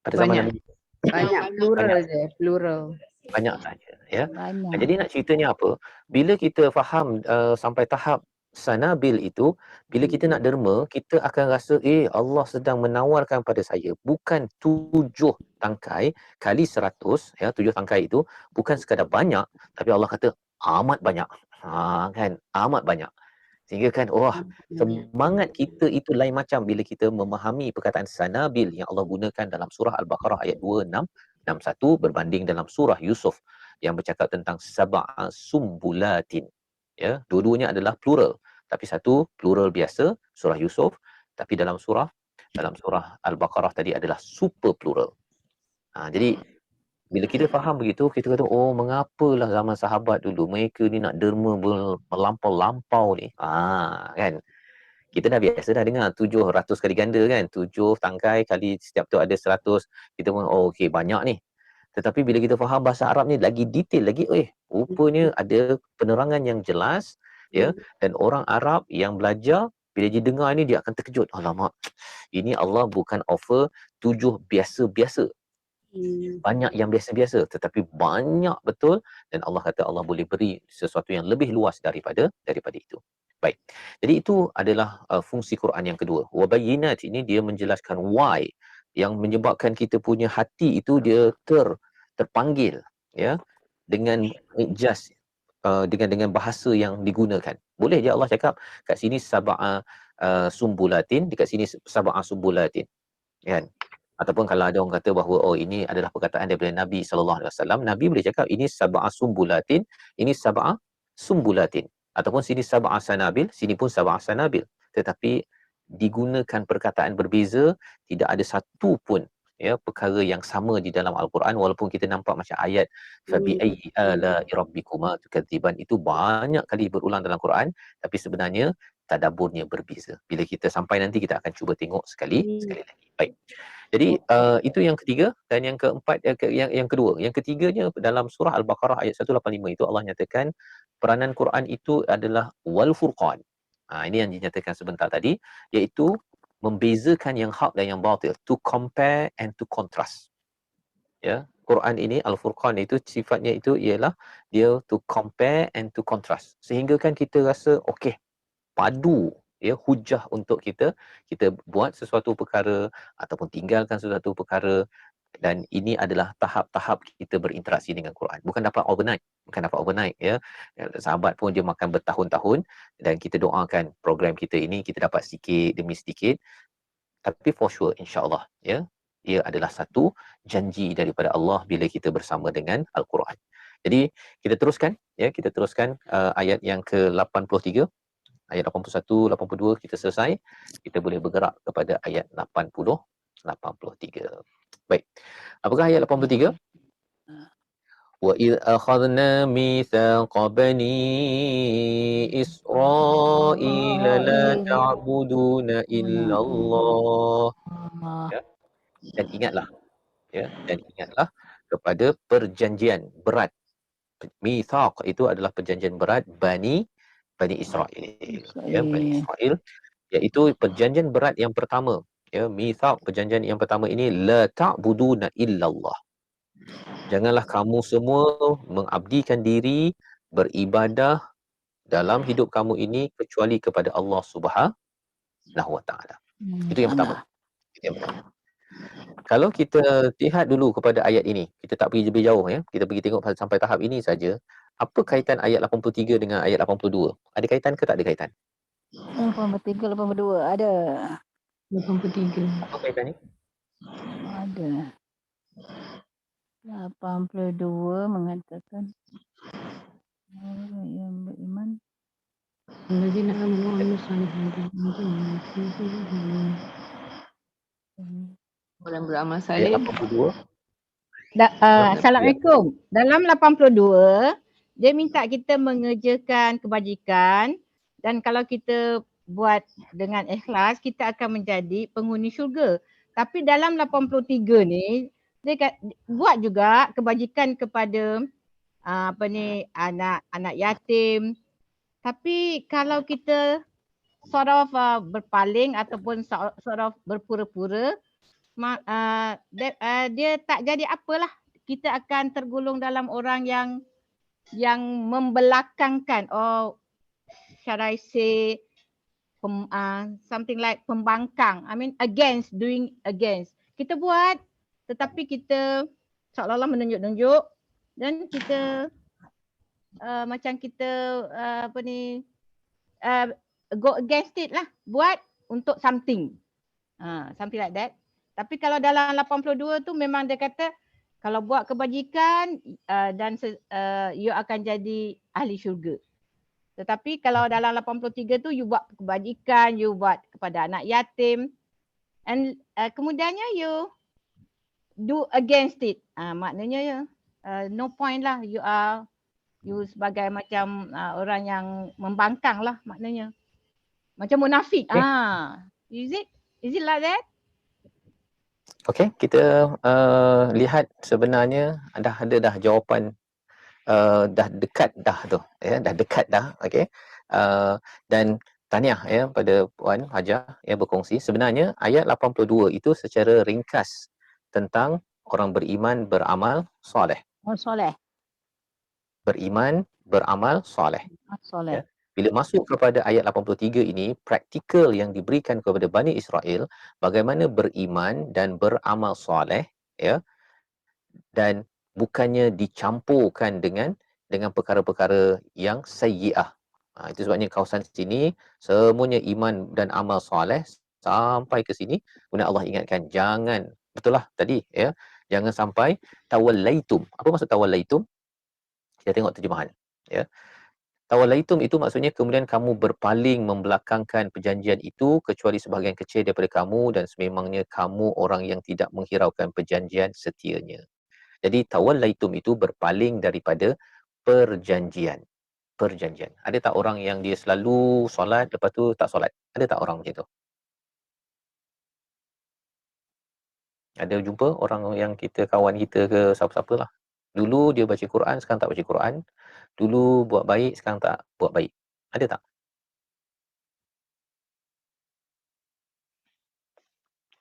Pada zaman Banyak. Nabi Banyak plural je, plural. banyak saja, ya. Banyak. Jadi nak ceritanya apa? Bila kita faham sampai tahap sanabil itu, bila kita nak derma, kita akan rasa Allah sedang menawarkan pada saya bukan 7 tangkai kali 100, ya, 7 tangkai itu bukan sekadar banyak, tapi Allah kata amat banyak. Kan, amat banyak. Sehingga kan semangat kita itu lain macam bila kita memahami perkataan sanabil yang Allah gunakan dalam surah Al-Baqarah ayat 2661 berbanding dalam surah Yusuf yang bercakap tentang sab'a sumbulatin. Ya, dua-duanya adalah plural, tapi satu plural biasa surah Yusuf, tapi dalam surah Al-Baqarah tadi adalah super plural. Jadi bila kita faham begitu, kita kata, mengapalah zaman sahabat dulu mereka ni nak derma melampau-lampau ni. Kan? Kita dah biasa dah dengar 700 kali ganda kan. 7 tangkai kali setiap tu ada 100. Kita pun, okey, banyak ni. Tetapi bila kita faham bahasa Arab ni lagi detail lagi, rupanya ada penerangan yang jelas, ya. Dan orang Arab yang belajar, bila dia dengar ni dia akan terkejut. Alamak, ini Allah bukan offer 7 biasa-biasa. Banyak yang biasa-biasa, tetapi banyak betul, dan Allah kata Allah boleh beri sesuatu yang lebih luas daripada itu. Baik. Jadi itu adalah fungsi Quran yang kedua. Wabayinat ini dia menjelaskan why yang menyebabkan kita punya hati itu dia terpanggil, ya, dengan ijaz, dengan bahasa yang digunakan. Boleh je Allah cakap kat sini sab'a sumbulatin, dekat sini sab'a sumbulatin, kan? Ataupun kalau ada orang kata bahawa ini adalah perkataan daripada Nabi SAW, Nabi boleh cakap ini sab'a sumbulatin, ini sab'a sumbulatin. Ataupun sini sab'a sanabil, sini pun sab'a sanabil. Tetapi digunakan perkataan berbeza, tidak ada satu pun, ya, perkara yang sama di dalam Al-Quran, walaupun kita nampak macam ayat fabi ayyi ala'i rabbikuma tukadziban itu banyak kali berulang dalam Quran, tapi sebenarnya tadaburnya berbeza. Bila kita sampai nanti kita akan cuba tengok sekali lagi. Baik. Jadi itu yang ketiga, dan yang keempat, yang kedua. Yang ketiganya dalam surah Al-Baqarah ayat 185 itu Allah nyatakan peranan Quran itu adalah wal furqan. Ini yang dinyatakan sebentar tadi, iaitu membezakan yang hak dan yang batil, to compare and to contrast. Ya, Quran ini Al-Furqan itu sifatnya itu ialah dia to compare and to contrast. Sehingga kan kita rasa padu, ya, hujah untuk kita buat sesuatu perkara ataupun tinggalkan sesuatu perkara, dan ini adalah tahap-tahap kita berinteraksi dengan Quran. Bukan dapat overnight, ya. Sahabat pun dia makan bertahun-tahun, dan kita doakan program kita ini kita dapat sedikit demi sedikit, tapi for sure insya-Allah, ya, ia adalah satu janji daripada Allah bila kita bersama dengan Al-Quran. Jadi kita teruskan, ya, ayat yang ke-83. Ayat 81, 82 kita selesai. Kita boleh bergerak kepada ayat 80, 83. Baik. Apakah ayat 83? Wa idh akhadna mitsaqa bani Israila la ta'buduna illallah. Ya. Dan ingatlah kepada perjanjian berat. Mitsaq itu adalah perjanjian berat Bani Israel. Ya, Bani Israel, iaitu perjanjian berat yang pertama. Ya, mitsaq, perjanjian yang pertama ini, la ta'buduna illallah. Janganlah kamu semua mengabdikan diri, beribadah dalam hidup kamu ini kecuali kepada Allah Subhanahu wa taala. Itu yang pertama. Kalau kita lihat dulu kepada ayat ini, kita tak pergi lebih jauh, ya. Kita pergi tengok sampai tahap ini saja. Apa kaitan ayat 83 dengan ayat 82? Ada kaitan ke tak ada kaitan? 83, 82 ada. 83. Apa kaitan ni? Ada. 82 mengatakan orang yang beriman. Alladzina amanu wa amilus solihati. Orang beramal Ayat saleh. 82. Assalamualaikum. Dalam 82, dia minta kita mengerjakan kebajikan dan kalau kita buat dengan ikhlas, kita akan menjadi penghuni syurga. Tapi dalam 83 ni, dia buat juga kebajikan kepada anak yatim. Tapi kalau kita berpaling ataupun berpura-pura, dia tak jadi apalah. Kita akan tergolong dalam orang yang membelakangkan, or shall I say something like pembangkang. I mean against. Kita buat tetapi kita seolah-olah menunjuk-nunjuk dan kita macam kita go against it lah, buat untuk something. Something like that. Tapi kalau dalam 82 tu memang dia kata kalau buat kebajikan dan you akan jadi ahli syurga. Tetapi kalau dalam 83 tu you buat kebajikan, you buat kepada anak yatim and kemudiannya you do against it. Maknanya no point lah, you sebagai macam orang yang membangkang lah maknanya. Macam munafik. Is it like that? Okey, kita lihat sebenarnya dah ada jawapan dah dekat dah tu, ya, dah dekat dah. Okey. Dan tahniah ya pada Puan Hajah yang berkongsi. Sebenarnya ayat 82 itu secara ringkas tentang orang beriman beramal soleh. Oh, soleh. Beriman beramal soleh. Soleh. Ya. Bila masuk kepada ayat 83 ini, praktikal yang diberikan kepada Bani Israel bagaimana beriman dan beramal soleh, ya, dan bukannya dicampurkan dengan perkara-perkara yang sayyi'ah. Itu sebabnya kawasan sini semuanya iman dan amal soleh sampai ke sini. Kemudian Allah ingatkan jangan, betul lah tadi, ya, jangan sampai tawallaitum. Apa maksud tawallaitum? Kita tengok terjemahan, ya. Tawallaitum itu maksudnya kemudian kamu berpaling membelakangkan perjanjian itu kecuali sebahagian kecil daripada kamu dan sememangnya kamu orang yang tidak menghiraukan perjanjian setianya. Jadi tawallaitum itu berpaling daripada perjanjian. Ada tak orang yang dia selalu solat lepas tu tak solat? Ada tak orang macam tu? Ada jumpa orang yang kita kawan kita ke siapa-siapa lah. Dulu dia baca Quran, sekarang tak baca Quran. Dulu buat baik, sekarang tak buat baik. Ada tak?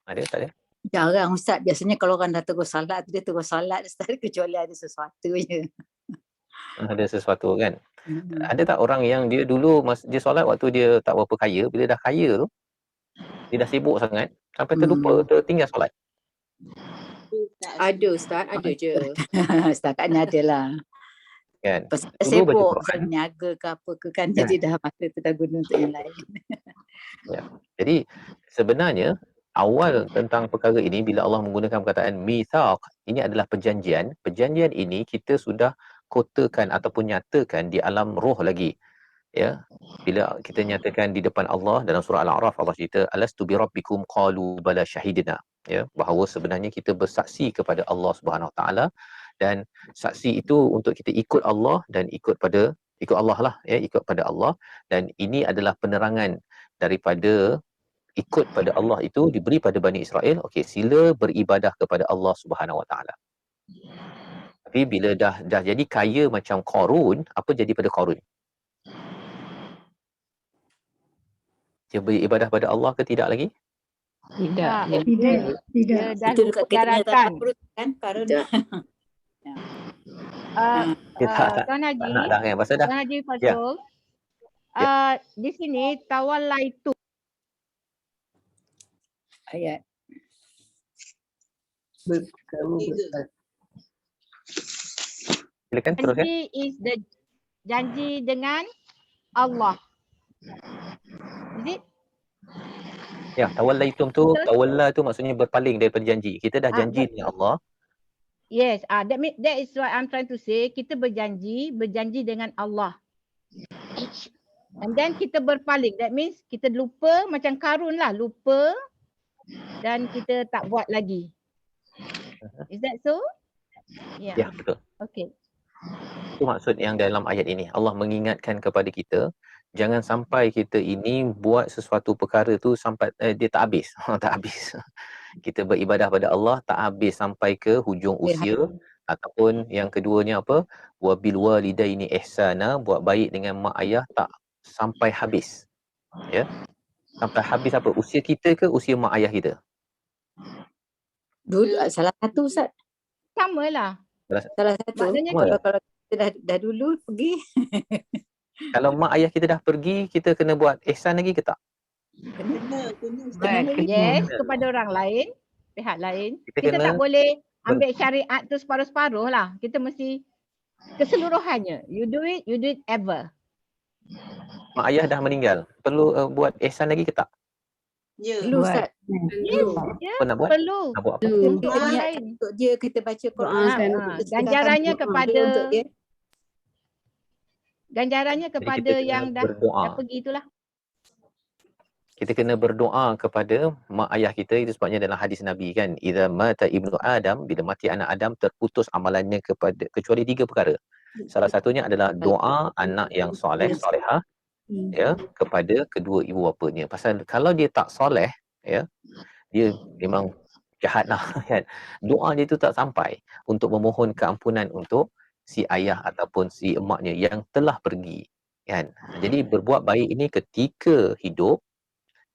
Ada tak ada? Jarang Ustaz. Biasanya kalau orang dah terus salat, dia terus salat Ustaz, kecuali ada sesuatu je. Ada sesuatu kan? Ada tak orang yang dia dulu dia solat waktu dia tak berapa kaya, bila dah kaya tu, dia dah sibuk sangat, sampai terlupa, tertinggal solat? Ada Ustaz, ada je. Setakat ni ada lah. Kan? Pasal Dulu baca sibuk, Quran. pasal niaga ke apa ke kan, jadi dah masa tu dah guna untuk yang lain. Ya. Jadi sebenarnya awal tentang perkara ini bila Allah menggunakan perkataan mitsaq, ini adalah perjanjian. Perjanjian ini kita sudah kotakan ataupun nyatakan di alam roh lagi. Ya. Bila kita nyatakan di depan Allah dalam surah Al-A'raf, Allah cerita alastu bi rabbikum qalu bala syahidna. Ya, bahawa sebenarnya kita bersaksi kepada Allah Subhanahu Wa Taala dan saksi itu untuk kita ikut Allah dan ikut Allah lah, ya, ikut pada Allah, dan ini adalah penerangan daripada ikut pada Allah itu diberi pada Bani Israel. Okey, sila beribadah kepada Allah Subhanahu Wa Taala. Tapi bila dah jadi kaya macam Qarun, apa jadi pada Qarun? Dia beribadah pada Allah ke tidak lagi? Tidak. Dia dah Itu lupa dekat kita punya daratan. kan, Karun. Tuan Haji, Tak nak dah kan? Pasal dah. Tuan Haji Fazrul, di sini tawallaitu. Ayat. Silakan teruskan. Janji is the janji dengan Allah. Ya, tawallaitum tu, Betul? tawalla tu maksudnya berpaling daripada janji. Kita dah janji Betul. dengan Allah. Yes, that is what I'm trying to say. Kita berjanji dengan Allah. And then kita berpaling. That means kita lupa macam Karun lah, lupa dan kita tak buat lagi. Is that so? Ya, Yeah. betul. Okay. Itu maksud yang dalam ayat ini. Allah mengingatkan kepada kita, jangan sampai kita ini buat sesuatu perkara tu sampai dia tak habis. Tak habis. Kita beribadah pada Allah tak habis sampai ke hujung usia. Ataupun yang keduanya apa? Wabil walidaini ihsana, buat baik dengan mak ayah tak sampai habis. Ya. Sampai habis apa? Usia kita ke usia mak ayah kita? Dulu salah satu Ustaz. Samalah. Salah satu. Maknanya Kalau kita dah dulu pergi. Kalau mak ayah kita dah pergi, kita kena buat ihsan lagi ke tak? Kena Yes, kepada orang lain, pihak lain. Kita Kita kena tak boleh ambil syariat tu separuh-separuh lah. Kita mesti keseluruhannya. You do it ever. Mak ayah dah meninggal. Perlu buat ihsan lagi ke tak? Perlu Ustaz. Yes, Apa nak buat? perlu. Nak buat apa? Untuk Kita orang niat lain. untuk dia, kita baca Quran. Doakan. kita sedekahkan Ganjarannya doa kepada untuk dia. Ganjarannya Jadi kepada kita kena yang dah berdoa. pergi itulah. Kita kena berdoa kepada mak ayah kita. Itu sebabnya dalam hadis Nabi kan, idza mata ibnu Adam, bila mati anak Adam terputus amalannya kecuali 3 perkara. Salah satunya adalah doa anak yang soleh, solehah, ya, kepada kedua ibu bapanya. Pasal kalau dia tak soleh, ya, dia memang jahat lah kan. Doa dia tu tak sampai untuk memohon keampunan untuk si ayah ataupun si emaknya yang telah pergi kan. Jadi berbuat baik ini ketika hidup,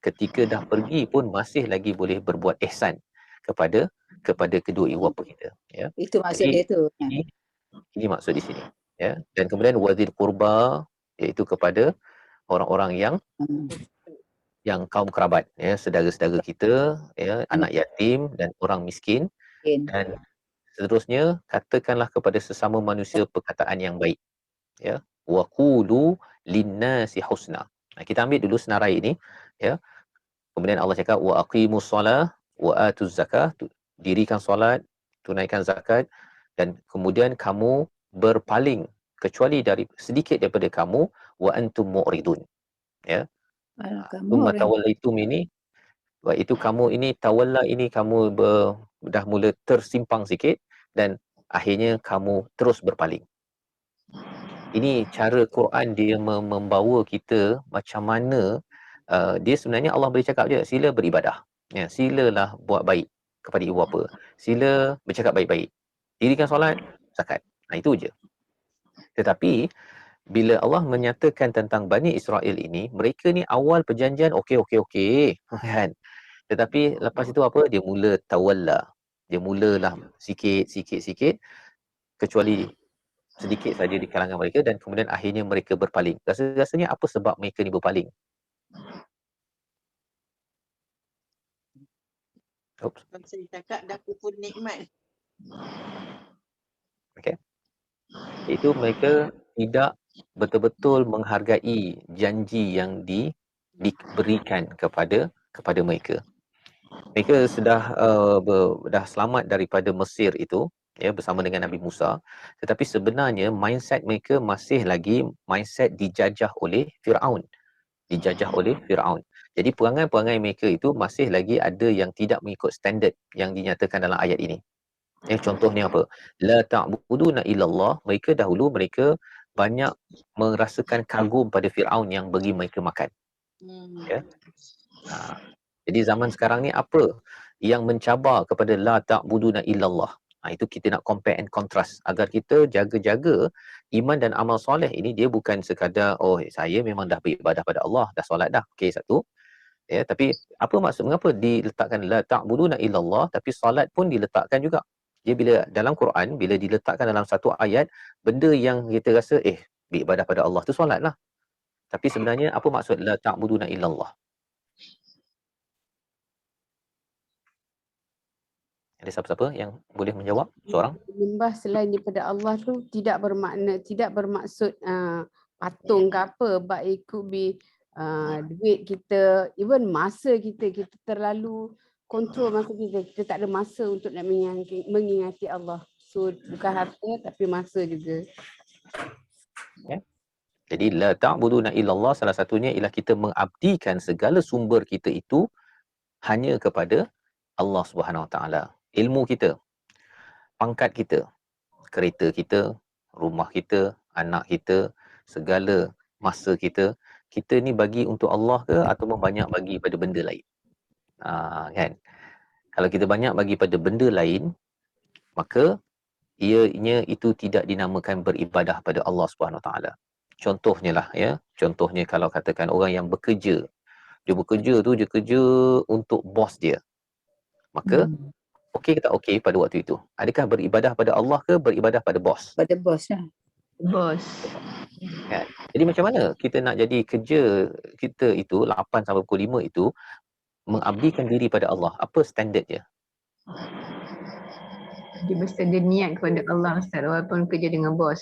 ketika dah pergi pun masih lagi boleh berbuat ihsan kepada kedua ibu bapa kita, ya. Itu maksud Jadi dia tu. ini maksud di sini, ya. Dan kemudian wadzil qurba, iaitu kepada orang-orang yang kaum kerabat, ya, saudara-saudara kita, ya, anak yatim dan orang miskin. Dan seterusnya, katakanlah kepada sesama manusia perkataan yang baik, ya. Wa qulu linnasi husna. Kita ambil dulu senarai ini, ya. Kemudian Allah cakap wa aqimus solah wa atuz zakah, dirikan solat, tunaikan zakat, dan kemudian kamu berpaling kecuali sedikit daripada kamu wa antum mu'ridun, ya. Summa tawallaitum ini, iaitu kamu ini tawalla ini kamu dah mula tersimpang sikit dan akhirnya kamu terus berpaling. Ini cara Quran dia membawa kita macam mana dia sebenarnya Allah boleh cakap je, sila beribadah. Ya, silalah buat baik kepada ibu bapa. Sila bercakap baik-baik. Dirikan solat, zakat. Itu je. Tetapi bila Allah menyatakan tentang Bani Israel ini, mereka ni awal perjanjian okey kan. Tetapi lepas itu apa? Dia mula tawalla. Dia mulalah sikit kecuali sedikit saja di kalangan mereka dan kemudian akhirnya mereka berpaling. Rasanya apa sebab mereka ni berpaling? Saya cakap dah kufur nikmat. Okey. Itu mereka tidak betul-betul menghargai janji yang diberikan kepada mereka. Mereka sudah dah selamat daripada Mesir itu, ya, bersama dengan Nabi Musa, tetapi sebenarnya mindset mereka masih lagi mindset dijajah oleh Firaun. Jadi perangai-perangai mereka itu masih lagi ada yang tidak mengikut standard yang dinyatakan dalam ayat ini. Contohnya apa? La ta'buduna illallah. Mereka banyak merasakan kagum pada Firaun yang bagi mereka makan. Ya. Jadi zaman sekarang ni apa yang mencabar kepada la ta'buduna illallah? Itu kita nak compare and contrast agar kita jaga-jaga iman dan amal soleh ini. Dia bukan sekadar saya memang dah beribadah pada Allah, dah solat dah. Okey, satu. Ya, tapi apa maksud, mengapa diletakkan la ta'buduna illallah tapi solat pun diletakkan juga? Dia bila dalam Quran, bila diletakkan dalam satu ayat, benda yang kita rasa beribadah pada Allah tu solat lah. Tapi sebenarnya apa maksud la ta'buduna illallah? Ada siapa-siapa yang boleh menjawab seorang? Menyembah selain daripada Allah tu tidak bermaksud patung ke apa, but it could be duit kita, even masa kita terlalu kontrol masa kita tak ada masa untuk nak mengingati Allah. So bukan harta tapi masa juga. Jadi la ta'buduna illallah, salah satunya ialah kita mengabdikan segala sumber kita itu hanya kepada Allah Subhanahu Wa Taala. Ilmu kita, pangkat kita, kereta kita, rumah kita, anak kita, segala masa kita ni bagi untuk Allah ke atau banyak bagi pada benda lain? Kan? Kalau kita banyak bagi pada benda lain, maka ianya itu tidak dinamakan beribadah pada Allah Subhanahu Wa Taala. Contohnya lah ya, contohnya kalau katakan orang yang bekerja, dia kerja untuk bos dia. Maka okey ke tak okey pada waktu itu? Adakah beribadah pada Allah ke beribadah pada bos? Pada bos lah. Bos. Kan? Jadi macam mana kita nak jadi kerja kita itu 8 sampai pukul 5 itu mengabdikan diri pada Allah? Apa standard dia? Dia mesti ada niat kepada Allah Ustaz walaupun kerja dengan bos.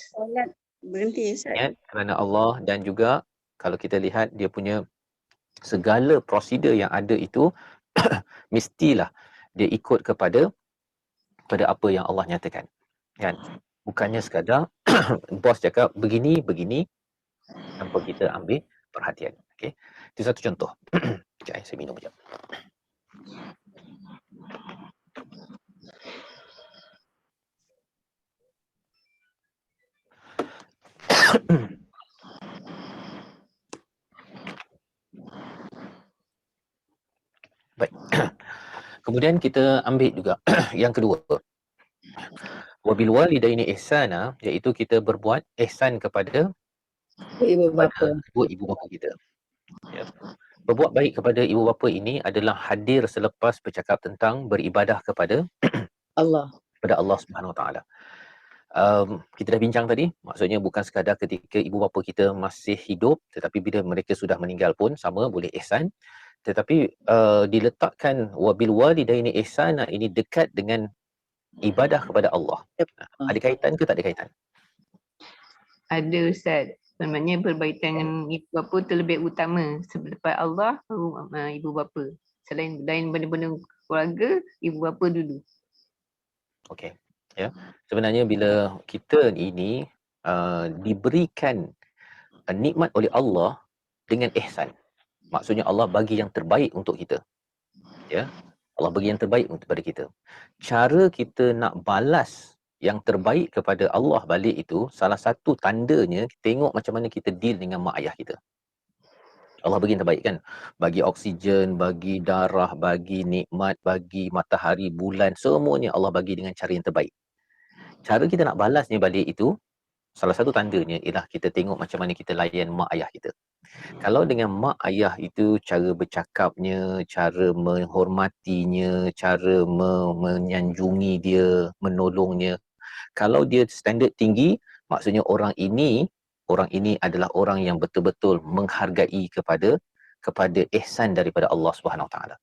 Berhenti Ustaz. Niat kerana Allah, dan juga kalau kita lihat dia punya segala prosedur yang ada itu mestilah dia ikut kepada apa yang Allah nyatakan. Kan? Bukannya sekadar bos cakap begini tanpa kita ambil perhatian. Okey. Itu satu contoh. Sekejap saya minum sekejap. Baik. Kemudian kita ambil juga yang kedua. Wabil walidaini ihsana, iaitu kita berbuat ihsan kepada Ibu bapa. kedua ibu bapa kita. Ya. Berbuat baik kepada ibu bapa ini adalah hadir selepas bercakap tentang beribadah kepada Allah. Subhanahu Wa Taala. Kita dah bincang tadi, maksudnya bukan sekadar ketika ibu bapa kita masih hidup, tetapi bila mereka sudah meninggal pun sama boleh ihsan. Tetapi diletakkan wabil walidaini ihsana ini dekat dengan ibadah kepada Allah. Ada kaitan ke tak ada kaitan? Ada Ustaz. Sebenarnya berkaitan dengan ibu bapa tu lebih utama. Selepas Allah baru ibu bapa. Selain benda-benda keluarga, ibu bapa dulu. Okey. Ya. Sebenarnya bila kita ini diberikan nikmat oleh Allah dengan ihsan. Maksudnya Allah bagi yang terbaik untuk kita. Ya. Allah bagi yang terbaik kepada kita. Cara kita nak balas yang terbaik kepada Allah balik itu, salah satu tandanya tengok macam mana kita deal dengan mak ayah kita. Allah bagi yang terbaik kan. Bagi oksigen, bagi darah, bagi nikmat, bagi matahari, bulan, semuanya Allah bagi dengan cara yang terbaik. Cara kita nak balasnya balik itu, salah satu tandanya ialah kita tengok macam mana kita layan mak ayah kita. Kalau dengan mak ayah itu cara bercakapnya, cara menghormatinya, cara menyanjungi dia, menolongnya. Kalau dia standard tinggi, maksudnya orang ini adalah orang yang betul-betul menghargai kepada ihsan daripada Allah Subhanahu Wa Taala.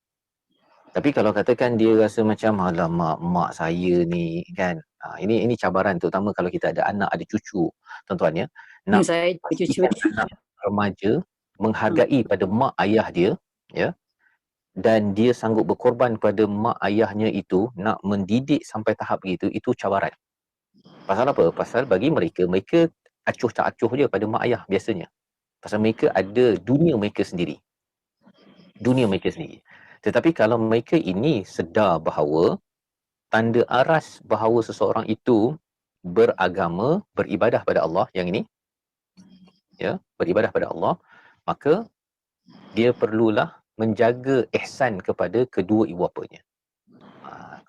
Tapi kalau katakan dia rasa macam alamak mak saya ni kan. Ini cabaran terutama kalau kita ada anak, ada cucu, tuan-tuan ya. Nak Saya cucu. anak remaja menghargai pada mak ayah dia, ya. Dan dia sanggup berkorban pada mak ayahnya itu, nak mendidik sampai tahap begitu, itu cabaran. Pasal apa? Pasal bagi mereka acuh tak acuh je pada mak ayah biasanya. Pasal mereka ada dunia mereka sendiri. Tetapi kalau mereka ini sedar bahawa tanda aras bahawa seseorang itu beragama, beribadah pada Allah, yang ini, ya, beribadah pada Allah, maka dia perlulah menjaga ihsan kepada kedua ibu bapanya.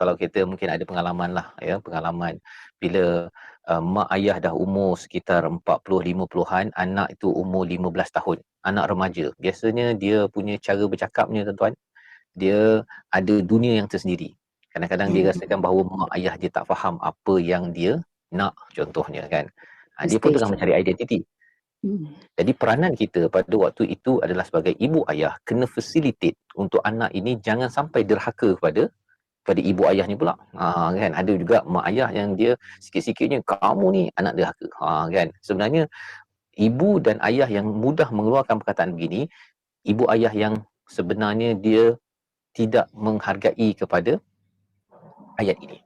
Kalau kita mungkin ada pengalaman lah, ya, pengalaman bila mak ayah dah umur sekitar 40-50-an, anak itu umur 15 tahun, anak remaja. Biasanya dia punya cara bercakapnya, tuan-tuan, dia ada dunia yang tersendiri. Kadang-kadang dia rasakan bahawa mak ayah dia tak faham apa yang dia nak, contohnya kan. Dia pun tengah mencari identiti. Jadi peranan kita pada waktu itu adalah sebagai ibu ayah, kena facilitate untuk anak ini jangan sampai derhaka kepada ibu ayahnya pula. Kan ada juga mak ayah yang dia sikit-sikitnya kamu ni anak derhaka. Kan sebenarnya ibu dan ayah yang mudah mengeluarkan perkataan begini, ibu ayah yang sebenarnya dia tidak menghargai kepada ayat ini,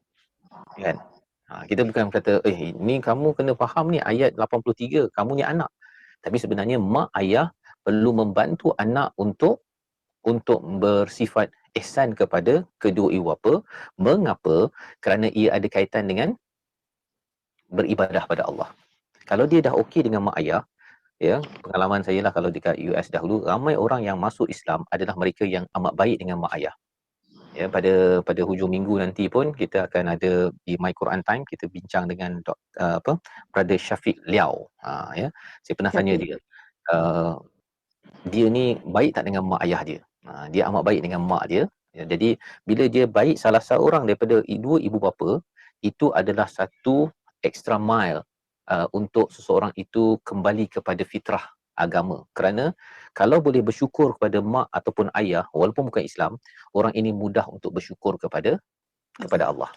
kan? Kita bukan kata ni kamu kena faham ni ayat 83, kamu ni anak. Tapi sebenarnya mak ayah perlu membantu anak untuk bersifat ihsan kepada kedua ibu bapa. Mengapa? Kerana ia ada kaitan dengan beribadah pada Allah. Kalau dia dah okey dengan mak ayah, ya, pengalaman saya lah kalau dekat US dahulu, ramai orang yang masuk Islam adalah mereka yang amat baik dengan mak ayah. Ya, pada hujung minggu nanti pun kita akan ada di My Quran Time, kita bincang dengan Brother Syafiq Liao. Ya, saya pernah tanya dia, dia ni baik tak dengan mak ayah dia? Dia amat baik dengan mak dia. Ya, jadi bila dia baik salah seorang daripada dua ibu bapa, itu adalah satu extra mile untuk seseorang itu kembali kepada fitrah agama. Kerana kalau boleh bersyukur kepada mak ataupun ayah walaupun bukan Islam, orang ini mudah untuk bersyukur kepada Allah.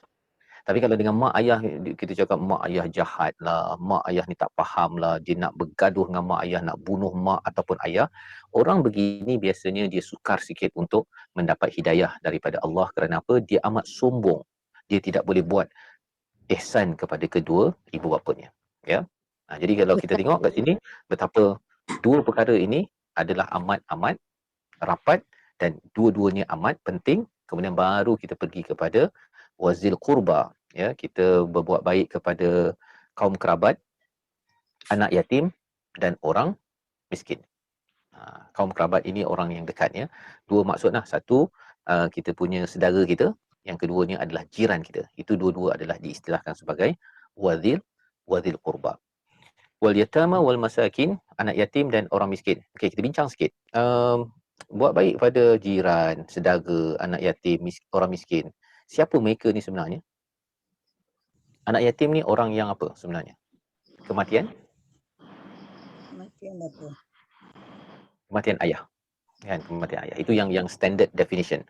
Tapi kalau dengan mak ayah, kita cakap mak ayah jahat lah, mak ayah ni tak faham lah, dia nak bergaduh dengan mak ayah, nak bunuh mak ataupun ayah, orang begini biasanya dia sukar sikit untuk mendapat hidayah daripada Allah. Kerana apa? Dia amat sombong. Dia tidak boleh buat ihsan kepada kedua ibu bapanya. Ya. Jadi kalau kita tengok kat sini, betapa dua perkara ini adalah amat-amat rapat dan dua-duanya amat penting. Kemudian baru kita pergi kepada wazil qurba, ya, kita berbuat baik kepada kaum kerabat, anak yatim dan orang miskin. Kaum kerabat ini orang yang dekat, ya. Dua maksudlah, satu kita punya saudara kita, yang keduanya adalah jiran kita. Itu dua-dua adalah diistilahkan sebagai wazil qurba. Wal yatama wal masakin, anak yatim dan orang miskin. Okey, kita bincang sikit. Buat baik pada jiran, saudara, anak yatim, orang miskin. Siapa mereka ni sebenarnya? Anak yatim ni orang yang apa sebenarnya? Kematian? Kematian apa? Kematian ayah. Kan, kematian ayah. Itu yang standard definition.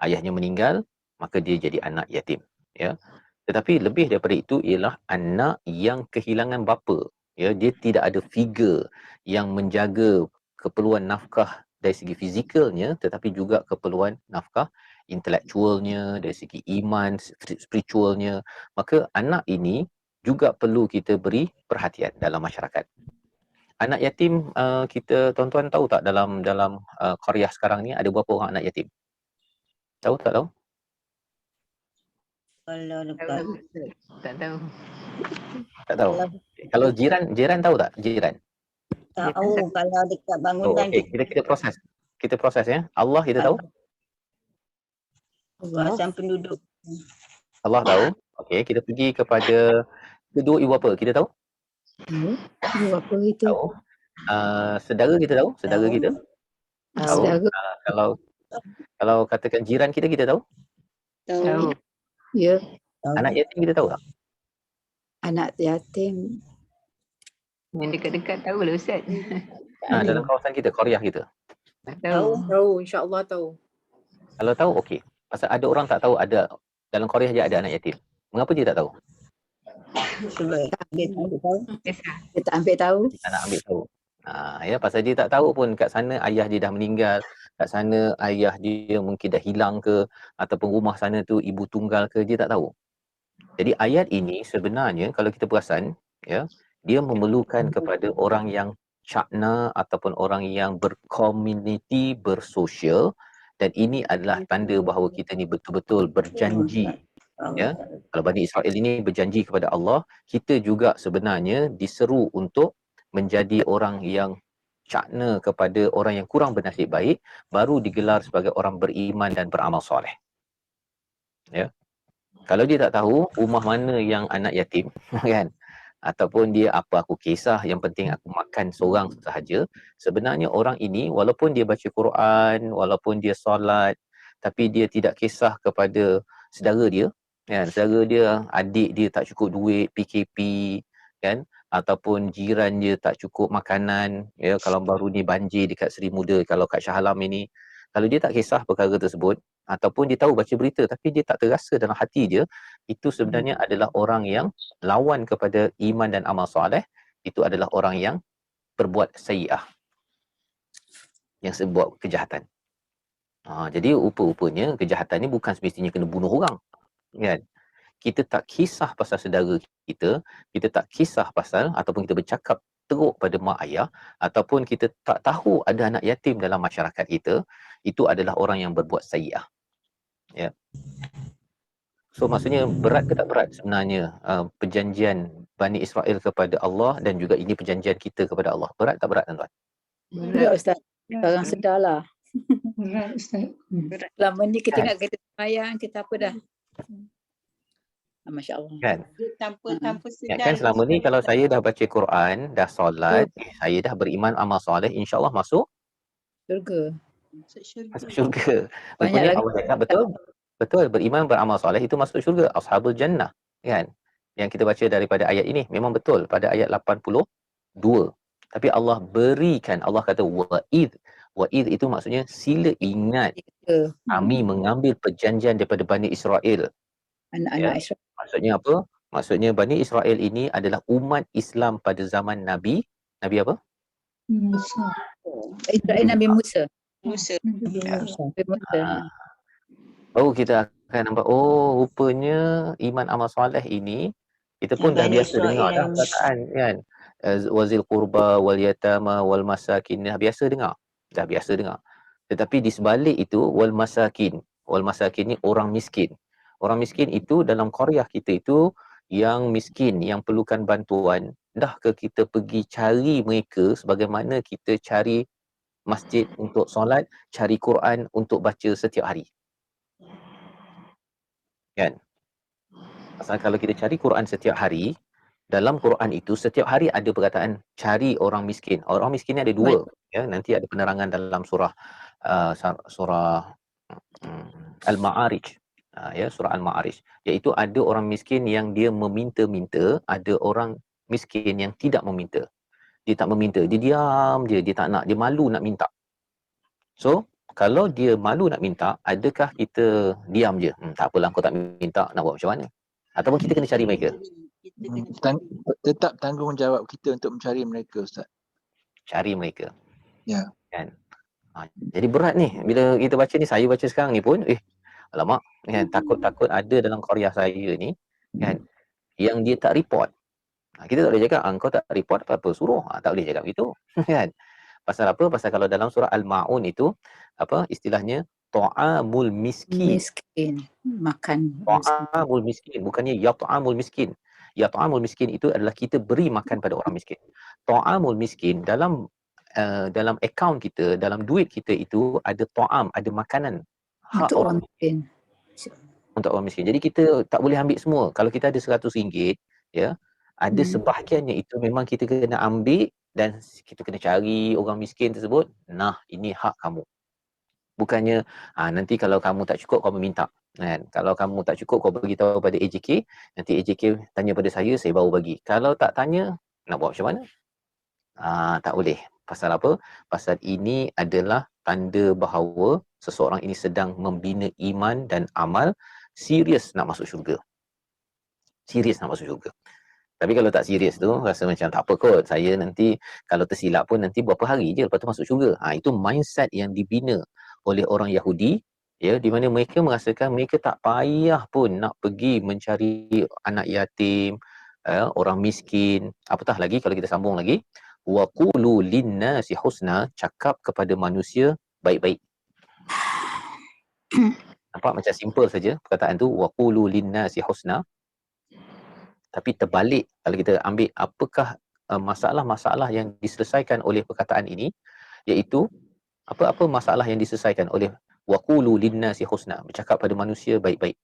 Ayahnya meninggal, maka dia jadi anak yatim, ya. Tetapi lebih daripada itu ialah anak yang kehilangan bapa, ya. Dia tidak ada figure yang menjaga keperluan nafkah dari segi fizikalnya, tetapi juga keperluan nafkah intelektualnya, dari segi iman, spiritualnya. Maka anak ini juga perlu kita beri perhatian dalam masyarakat. Anak yatim, kita tuan-tuan tahu tak dalam qaryah sekarang ni ada berapa orang anak yatim? Tahu tak tahu? Kalau dekat Tak tahu. Tak tahu. Kalau jiran tahu tak? Jiran. tahu, kalau dekat Oh, bangunan okey, kita proses. Kita proses, ya. Allah kita tahu? kawasan penduduk. Allah tahu. Okey, kita pergi kepada kedua ibu bapa, kita tahu? Tahu apa itu? Tahu. Saudara kita tahu? Saudara Tahu. kita? Tahu. Kalau katakan jiran kita tahu? Tahu. Ya. Tahu. Anak yatim kita tahu tak? Anak yatim. Yang dekat-dekat tahu lah Ustaz. Dalam kawasan kita, qaryah kita. Tak tahu. Tahu, insya-Allah tahu. Kalau tahu, okey. Pasal ada orang tak tahu ada dalam qaryah dia ada anak yatim. Mengapa dia tak tahu? Sebab dia tak ambil tahu. Kisah. Dia tak ambil tahu. Tak nak ambil tahu. Ya, pasal dia tak tahu pun kat sana ayah dia dah meninggal, kat sana ayah dia mungkin dah hilang ke, ataupun rumah sana tu ibu tunggal ke, dia tak tahu. Jadi ayat ini sebenarnya kalau kita perasan, ya, dia memerlukan kepada orang yang cakna ataupun orang yang berkomuniti, bersosial, dan ini adalah tanda bahawa kita ni betul-betul berjanji. Ya, kalau Bani Israel ini berjanji kepada Allah, kita juga sebenarnya diseru untuk menjadi orang yang cakna kepada orang yang kurang bernasib baik, baru digelar sebagai orang beriman dan beramal soleh. Ya. Kalau dia tak tahu rumah mana yang anak yatim, kan, ataupun dia apa aku kisah, yang penting aku makan seorang sahaja, sebenarnya orang ini walaupun dia baca Quran, walaupun dia solat, tapi dia tidak kisah kepada saudara dia, kan, saudara dia, adik dia tak cukup duit, PKP, kan, ataupun jiran dia tak cukup makanan, ya, kalau baru ni banjir dekat Seri Muda, kalau kat Shah Alam ini, kalau dia tak kisah perkara tersebut, ataupun dia tahu baca berita tapi dia tak terasa dalam hati dia, itu sebenarnya adalah orang yang lawan kepada iman dan amal soleh. Itu adalah orang yang berbuat sayyi'ah. yang sebuat kejahatan. Jadi rupa-rupanya kejahatan ni bukan semestinya kena bunuh orang, kan? Kita tak kisah pasal saudara kita, kita tak kisah pasal ataupun kita bercakap teruk pada mak ayah, ataupun kita tak tahu ada anak yatim dalam masyarakat kita, itu adalah orang yang berbuat sayyi'ah. Ya. So maksudnya berat ke tak berat sebenarnya perjanjian Bani Israel kepada Allah dan juga ini perjanjian kita kepada Allah. Berat tak berat tuan-tuan? Ya Ustaz. Sekarang sedarlah. Berat Ustaz. Berat. Lama ni kita Kan? nak kita sembahyang, kita apa dah. Masya Allah. Kan? Dia tanpa Ya, sedar. kan selama ni kalau saya dah baca Quran, dah solat, saya dah beriman amal soleh, insya-Allah masuk Surga. Masuk syurga. masuk syurga. Banyak Rupanya lagi. Allah cakap betul. Betul, beriman beramal soleh itu masuk syurga. Ashabul jannah, kan? Yang kita baca daripada ayat ini memang betul pada ayat 82. Tapi Allah berikan, Allah kata wa'id. Wa'id itu maksudnya sila ingat kami mengambil perjanjian daripada Bani Israel. Anak-anak Israel. Maksudnya apa? Maksudnya Bani Israel ini adalah umat Islam pada zaman Nabi. Nabi apa? Israel Nabi Musa. Musa. Nabi Musa. Baru kita akan nampak, rupanya iman amal soleh ini kita pun dah Bani biasa Israel. dengar dah perkataan, kan? Wazil qurba wal yatama wal masakin, dah biasa dengar. Tetapi di sebalik itu wal masakin ni orang miskin. Orang miskin itu dalam qaryah kita itu yang miskin, yang perlukan bantuan. Dah ke kita pergi cari mereka sebagaimana kita cari masjid untuk solat, cari Quran untuk baca setiap hari. Kan? Pasal kalau kita cari Quran setiap hari, dalam Quran itu setiap hari ada perkataan cari orang miskin. Orang miskin ni ada dua. Ya, nanti ada penerangan dalam surah Al-Ma'arij. Surah Al-Ma'arij. Iaitu ada orang miskin yang dia meminta-minta, ada orang miskin yang tidak meminta. Dia tak meminta, dia diam je, dia tak nak, dia malu nak minta. So, kalau dia malu nak minta, adakah kita diam je? Tak apalah, kau tak minta, nak buat macam mana? Ataupun kita kena cari mereka? Tetap tanggungjawab kita untuk mencari mereka, Ustaz. Cari mereka. Ya. Kan? Jadi berat ni. Bila kita baca ni, saya baca sekarang ni pun, alamak, kan, takut-takut ada dalam qaryah saya ni, kan, yang dia tak report. Kita tak boleh cakap, kau tak report apa-apa, suruh. Tak boleh cakap begitu. Kan? Pasal apa? Pasal kalau dalam surah Al-Ma'un itu, apa istilahnya? Ta'amul miskin. Makan. Ta'amul miskin. Bukannya yat'amul miskin. Yat'amul miskin itu adalah kita beri makan pada orang miskin. Ta'amul miskin dalam akaun kita, dalam duit kita itu ada ta'am, ada makanan. Hak Untuk orang miskin. Untuk orang miskin. Jadi kita tak boleh ambil semua. Kalau kita ada RM100, ya, ada sebahagiannya itu memang kita kena ambil dan kita kena cari orang miskin tersebut. Nah, ini hak kamu. Bukannya nanti kalau kamu tak cukup kau meminta. Kan? Kalau kamu tak cukup kau beritahu pada AJK, nanti AJK tanya pada saya baru bagi. Kalau tak tanya, nak buat macam mana? Tak boleh. Pasal apa? Pasal ini adalah tanda bahawa seseorang ini sedang membina iman dan amal, serius nak masuk syurga. Serius nak masuk syurga. Tapi kalau tak serius tu, rasa macam tak apa kot. Saya nanti kalau tersilap pun nanti berapa hari je lepas tu masuk syurga. Itu mindset yang dibina oleh orang Yahudi, ya, di mana mereka merasakan mereka tak payah pun nak pergi mencari anak yatim, orang miskin. Apatah lagi kalau kita sambung lagi, wa qulu linnasi husna, cakap kepada manusia baik-baik. Nampak macam simple saja perkataan tu, wa qulu linnasi husna. Tapi terbalik kalau kita ambil apakah masalah-masalah yang diselesaikan oleh perkataan ini, iaitu apa masalah yang diselesaikan oleh waqulu linnasi husna, bercakap pada manusia baik-baik.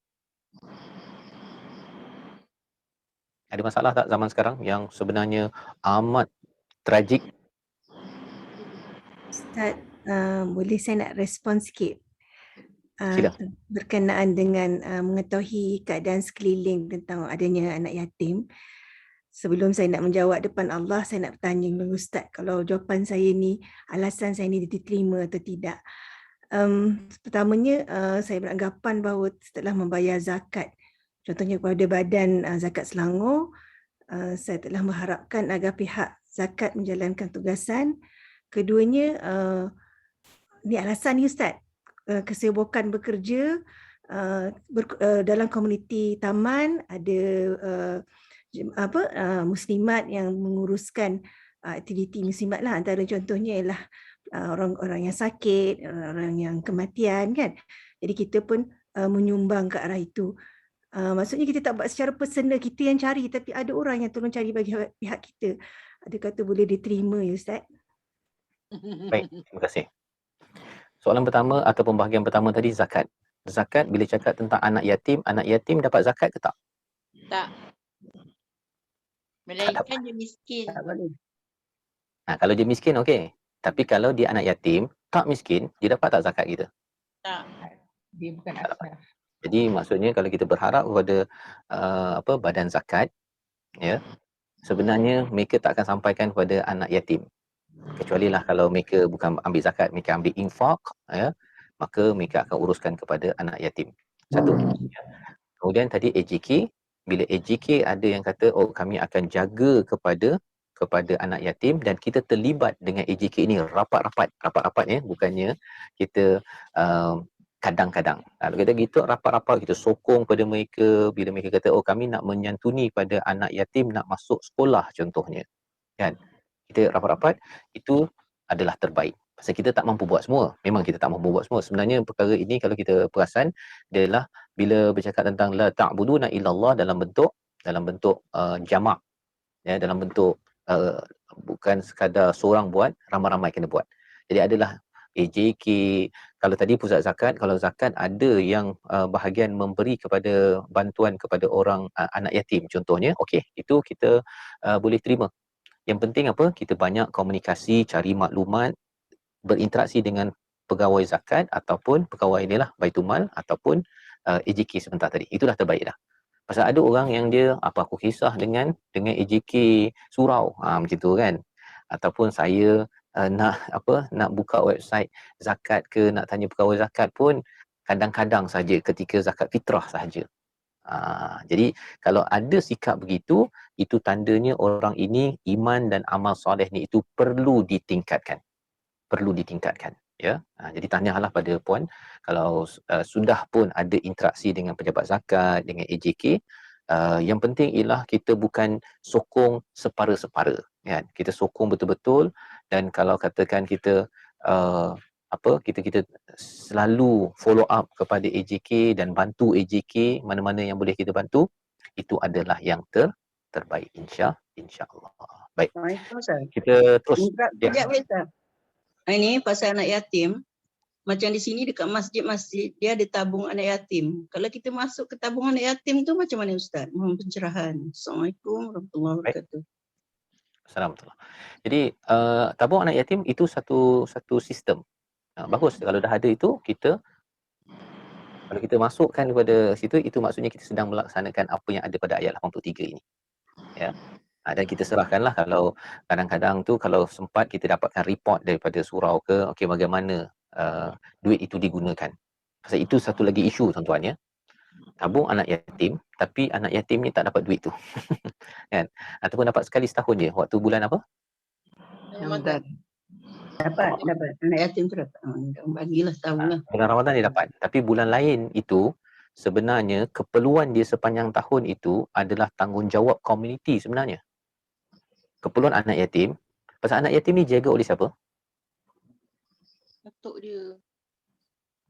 Ada masalah tak zaman sekarang yang sebenarnya amat tragik? Ustaz, boleh saya nak respon sikit? Sila. Berkenaan dengan mengetahui keadaan sekeliling tentang adanya anak yatim. Sebelum saya nak menjawab depan Allah, saya nak bertanya kepada Ustaz, kalau jawapan saya ni, alasan saya ni diterima atau tidak. Pertamanya, saya beranggapan bahawa setelah membayar zakat, contohnya kepada Badan Zakat Selangor, saya telah mengharapkan agar pihak zakat menjalankan tugasan. Keduanya, ni alasan ni Ustaz, kesibukan bekerja dalam komuniti taman, ada muslimat yang menguruskan aktiviti muslimat lah, antara contohnya ialah orang-orang yang sakit, orang yang kematian kan. Jadi kita pun menyumbang ke arah itu. Maksudnya kita tak buat secara personal, kita yang cari, tapi ada orang yang tolong cari bagi pihak kita. Ada kata boleh diterima ya Ustaz? Baik, terima kasih. Soalan pertama ataupun bahagian pertama tadi zakat. Zakat bila cakap tentang anak yatim dapat zakat ke tak? Tak. Melainkan dia miskin. Tak boleh. Kalau dia miskin okey. Tapi kalau dia anak yatim, tak miskin, dia dapat tak zakat kita? Tak. Dia bukan Tak dapat. asnaf. Jadi maksudnya kalau kita berharap kepada badan zakat, ya, sebenarnya mereka tak akan sampaikan kepada anak yatim. Kecuali lah kalau mereka bukan ambil zakat, mereka ambil infak, ya, maka mereka akan uruskan kepada anak yatim. Satu. Ya. Kemudian tadi AJK, bila AJK ada yang kata kami akan jaga kepada anak yatim, dan kita terlibat dengan AJK ini rapat-rapat ya, bukannya kita kadang-kadang. Kalau kita gitu rapat-rapat, kita sokong pada mereka bila mereka kata kami nak menyantuni pada anak yatim nak masuk sekolah contohnya. Kan? Kita rapat-rapat, itu adalah terbaik. Pasal kita tak mampu buat semua. Memang kita tak mampu buat semua. Sebenarnya perkara ini kalau kita perasan, adalah bila bercakap tentang la ta'buduna illallah dalam bentuk jamak, ya, dalam bentuk bukan sekadar seorang buat, ramai-ramai kena buat. Jadi adalah AJK, kalau tadi pusat zakat, kalau zakat ada yang bahagian memberi kepada bantuan kepada orang anak yatim contohnya, okey, itu kita boleh terima. Yang penting apa? Kita banyak komunikasi, cari maklumat, berinteraksi dengan pegawai zakat ataupun pegawai inilah Baitumal ataupun AJK sebentar tadi. Itulah terbaik dah. Pasal ada orang yang dia aku kisah dengan AJK surau, macam tu kan. Ataupun saya nak buka website zakat ke, nak tanya pegawai zakat pun kadang-kadang saja ketika zakat fitrah sahaja. Jadi kalau ada sikap begitu, itu tandanya orang ini iman dan amal soleh ni itu perlu ditingkatkan. Ya. Jadi tanyalah pada puan, kalau sudah pun ada interaksi dengan pejabat zakat, dengan AJK, yang penting ialah kita bukan sokong separa-separa, kan? Kita sokong betul-betul, dan kalau katakan kita kita selalu follow up kepada AJK dan bantu AJK mana-mana yang boleh kita bantu, itu adalah yang terbaik insya-Allah. Baik. Kita terus. Sekejap Ustaz. Ini pasal anak yatim. Macam di sini dekat masjid-masjid dia ada tabung anak yatim. Kalau kita masuk ke tabung anak yatim tu macam mana Ustaz? Mohon pencerahan. Assalamualaikum warahmatullahi wabarakatuh. Assalamualaikum. Jadi tabung anak yatim itu satu sistem. Bagus kalau dah ada itu, kalau kita masukkan kepada situ, itu maksudnya kita sedang melaksanakan apa yang ada pada ayat 83 ini. Ya. Dan kita serahkanlah, kalau kadang-kadang tu kalau sempat kita dapatkan report daripada surau ke, okey, bagaimana duit itu digunakan. Pasal itu satu lagi isu tuan-tuan ya. Tabung anak yatim, tapi anak yatim ni tak dapat duit tu. Kan? Ataupun dapat sekali setahun je, waktu bulan apa? Ramadan. Dapat. Anak yatim tu dapat. Bagilah tahulah. Bulan Ramadan dia dapat. Tapi bulan lain itu, sebenarnya keperluan dia sepanjang tahun itu adalah tanggungjawab komuniti sebenarnya. Keperluan anak yatim. Pasal anak yatim ni jaga oleh siapa? Datuk dia.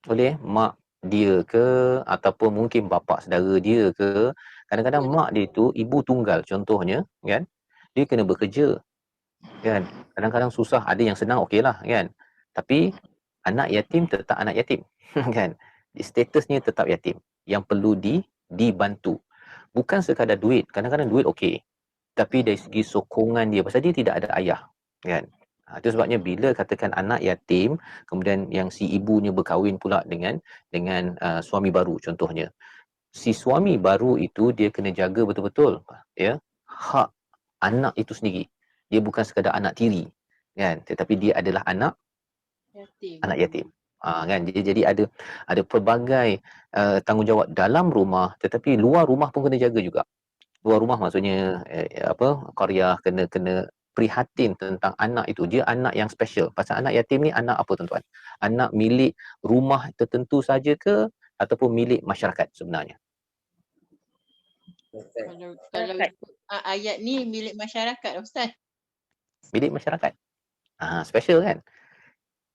Oleh mak dia ke, ataupun mungkin bapa saudara dia ke. Kadang-kadang mak dia tu ibu tunggal contohnya, kan? Dia kena bekerja. Kan? Kadang-kadang susah, ada yang senang okeylah, kan? Tapi anak yatim tetap anak yatim, kan? Statusnya tetap yatim. Yang perlu dibantu. Bukan sekadar duit. Kadang-kadang duit okey. Tapi dari segi sokongan dia, pasal dia tidak ada ayah, kan? Itu sebabnya bila katakan anak yatim, kemudian yang si ibunya berkahwin pula dengan suami baru contohnya. Si suami baru itu dia kena jaga betul-betul, ya, hak anak itu sendiri. Dia bukan sekadar anak tiri, kan? Tetapi dia adalah anak yatim. Kan? Jadi ada pelbagai tanggungjawab dalam rumah, tetapi luar rumah pun kena jaga juga. Luar rumah maksudnya qaryah kena prihatin tentang anak itu, dia anak yang special. Pasal anak yatim ni anak apa tuan-tuan? Anak milik rumah tertentu saja ke ataupun milik masyarakat sebenarnya? Kalau ikut ayat ni milik masyarakat Ustaz. Milik masyarakat. Special kan?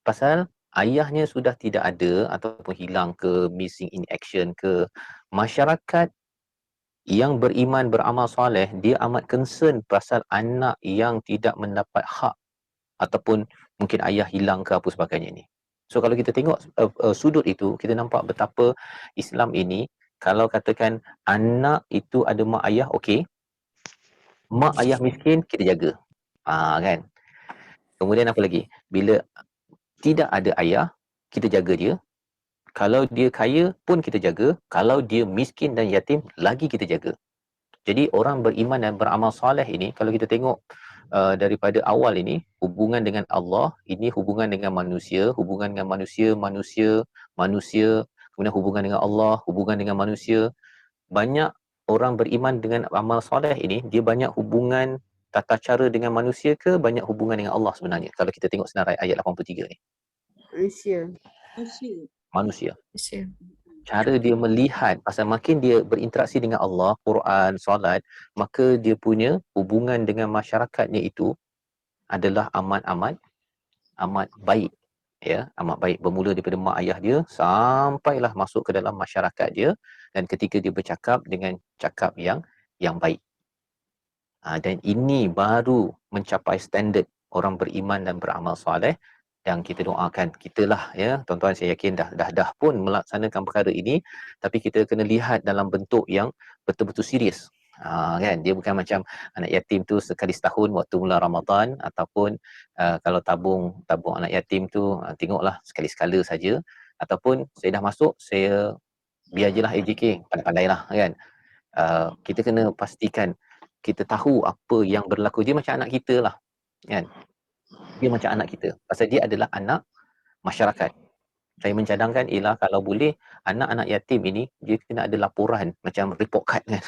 Pasal ayahnya sudah tidak ada ataupun hilang ke, missing in action ke, masyarakat yang beriman beramal soleh dia amat concern pasal anak yang tidak mendapat hak ataupun mungkin ayah hilang ke apa sebagainya ni. So kalau kita tengok sudut itu, kita nampak betapa Islam ini, kalau katakan anak itu ada mak ayah, okey. Mak ayah miskin, kita jaga. Kan? Kemudian apa lagi? Bila tidak ada ayah, kita jaga dia. Kalau dia kaya pun kita jaga. Kalau dia miskin dan yatim, lagi kita jaga. Jadi orang beriman dan beramal soleh ini, kalau kita tengok daripada awal ini, hubungan dengan Allah, ini hubungan dengan manusia, hubungan dengan manusia, kemudian hubungan dengan Allah, hubungan dengan manusia. Banyak orang beriman dengan amal soleh ini, dia banyak hubungan tata cara dengan manusia ke banyak hubungan dengan Allah sebenarnya? Kalau kita tengok senarai ayat 83 ni. Manusia. Cara dia melihat, pasal makin dia berinteraksi dengan Allah, Quran, solat, maka dia punya hubungan dengan masyarakatnya itu adalah amat baik. Ya, amat baik. Bermula daripada mak ayah dia sampailah masuk ke dalam masyarakat dia, dan ketika dia bercakap dengan cakap yang baik. Dan ini baru mencapai standard orang beriman dan beramal soleh. Yang kita doakan, kitalah ya tuan-tuan, saya yakin dah pun melaksanakan perkara ini, tapi kita kena lihat dalam bentuk yang betul-betul serius. Kan, dia bukan macam anak yatim tu sekali setahun waktu mula Ramadan, ataupun kalau tabung anak yatim tu tengoklah sekali-sekala saja, ataupun saya dah masuk, saya biar je lah AJK, pandai-pandailah kan. Kita kena pastikan kita tahu apa yang berlaku. Dia macam anak kita lah kan. Dia macam anak kita. Pasal dia adalah anak masyarakat. Saya mencadangkan ialah kalau boleh anak-anak yatim ini dia kena ada laporan macam report card kan.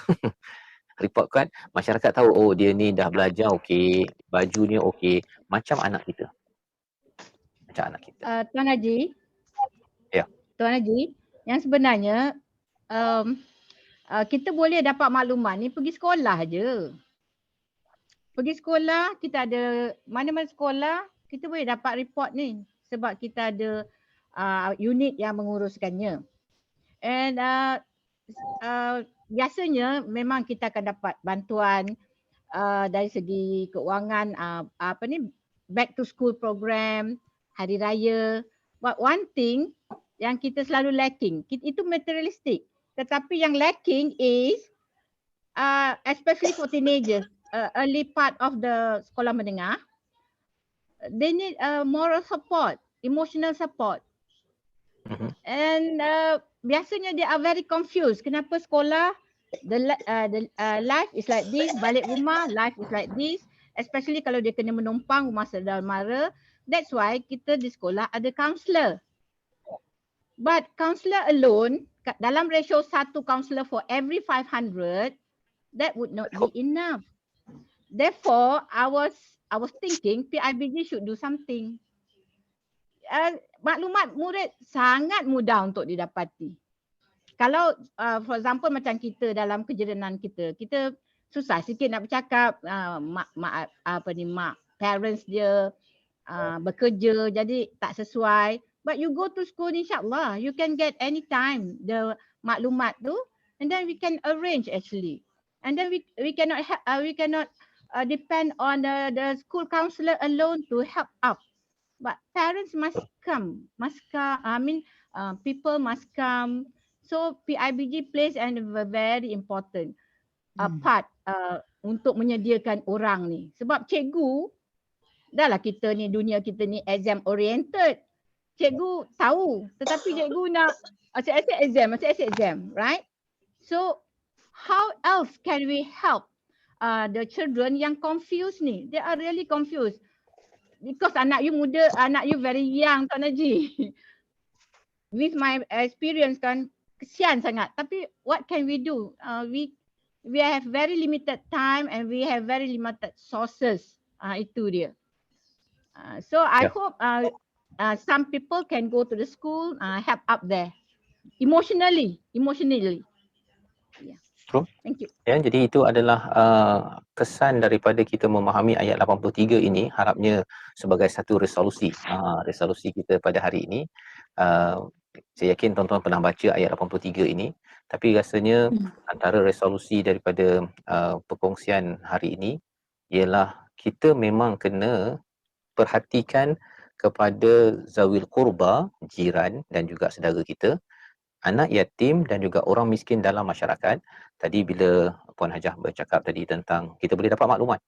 Report card, masyarakat tahu oh dia ni dah belajar okey, bajunya okey, macam anak kita. Macam anak kita. Tuan Haji. Ya. Tuan Haji, yang sebenarnya kita boleh dapat maklumat ni pergi sekolah je. Pergi sekolah, kita ada mana-mana sekolah, kita boleh dapat report ni sebab kita ada unit yang menguruskannya. And biasanya memang kita akan dapat bantuan dari segi keuangan, back to school program, hari raya. But one thing yang kita selalu lacking, itu materialistic. Tetapi yang lacking is especially for teenagers, early part of the sekolah menengah, they need moral support, emotional support. And biasanya they are very confused. Kenapa sekolah, the life is like this, balik rumah, life is like this. Especially kalau dia kena menumpang rumah saudara mara. That's why kita di sekolah ada counselor. But counselor alone, dalam ratio 1 counselor for every 500, that would not be enough. Therefore, I was thinking PIBG should do something. Maklumat murid sangat mudah untuk didapati. Kalau for example macam kita dalam kejerenan kita susah sikit nak bercakap, mak parents dia bekerja jadi tak sesuai. But you go to school, insyaAllah you can get anytime the maklumat tu, and then we can arrange actually. And then we cannot depend on the school counselor alone to help out. But parents must come. People must come. So PIBG plays a very important part untuk menyediakan orang ni. Sebab cikgu, dahlah kita ni, dunia kita ni exam oriented. Cikgu tahu, tetapi cikgu nak asyik exam, right? So how else can we help the children yang confused ni? They are really confused. Because anak you muda, anak you very young, Tuan Haji. With my experience kan, kesian sangat. Tapi what can we do? We have very limited time and we have very limited sources Itu dia. So I Ya. hope some people can go to the school, help up there emotionally. Yeah. True. Thank you. Ya, jadi itu adalah kesan daripada kita memahami ayat 83 ini, harapnya sebagai satu resolusi. Resolusi kita pada hari ini. Saya yakin tuan-tuan pernah baca ayat 83 ini, tapi rasanya antara resolusi daripada perkongsian hari ini ialah kita memang kena perhatikan kepada zawil qurba, jiran dan juga saudara kita, anak yatim dan juga orang miskin dalam masyarakat. Tadi bila Puan Hajah bercakap tadi tentang kita boleh dapat maklumat,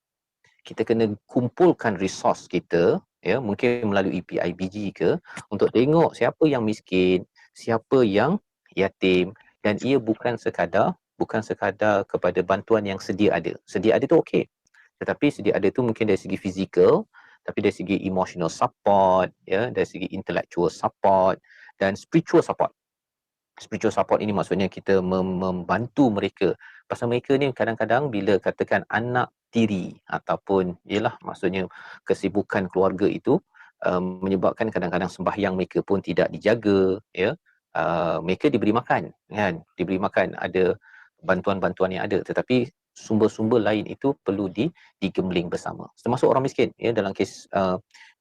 kita kena kumpulkan resource kita, ya, mungkin melalui PIBG ke, untuk tengok siapa yang miskin, siapa yang yatim, dan ia bukan sekadar kepada bantuan yang sedia ada. Sedia ada tu okey, tetapi sedia ada tu mungkin dari segi fizikal, tapi dari segi emotional support, ya, dari segi intellectual support dan spiritual support. Spiritual support ini maksudnya kita membantu mereka. Pasal mereka ni kadang-kadang bila katakan anak tiri ataupun ialah maksudnya kesibukan keluarga itu menyebabkan kadang-kadang sembahyang mereka pun tidak dijaga, ya. Mereka diberi makan, kan? Diberi makan, ada bantuan-bantuan yang ada, tetapi sumber-sumber lain itu perlu digembling bersama. Termasuk orang miskin, ya, dalam kes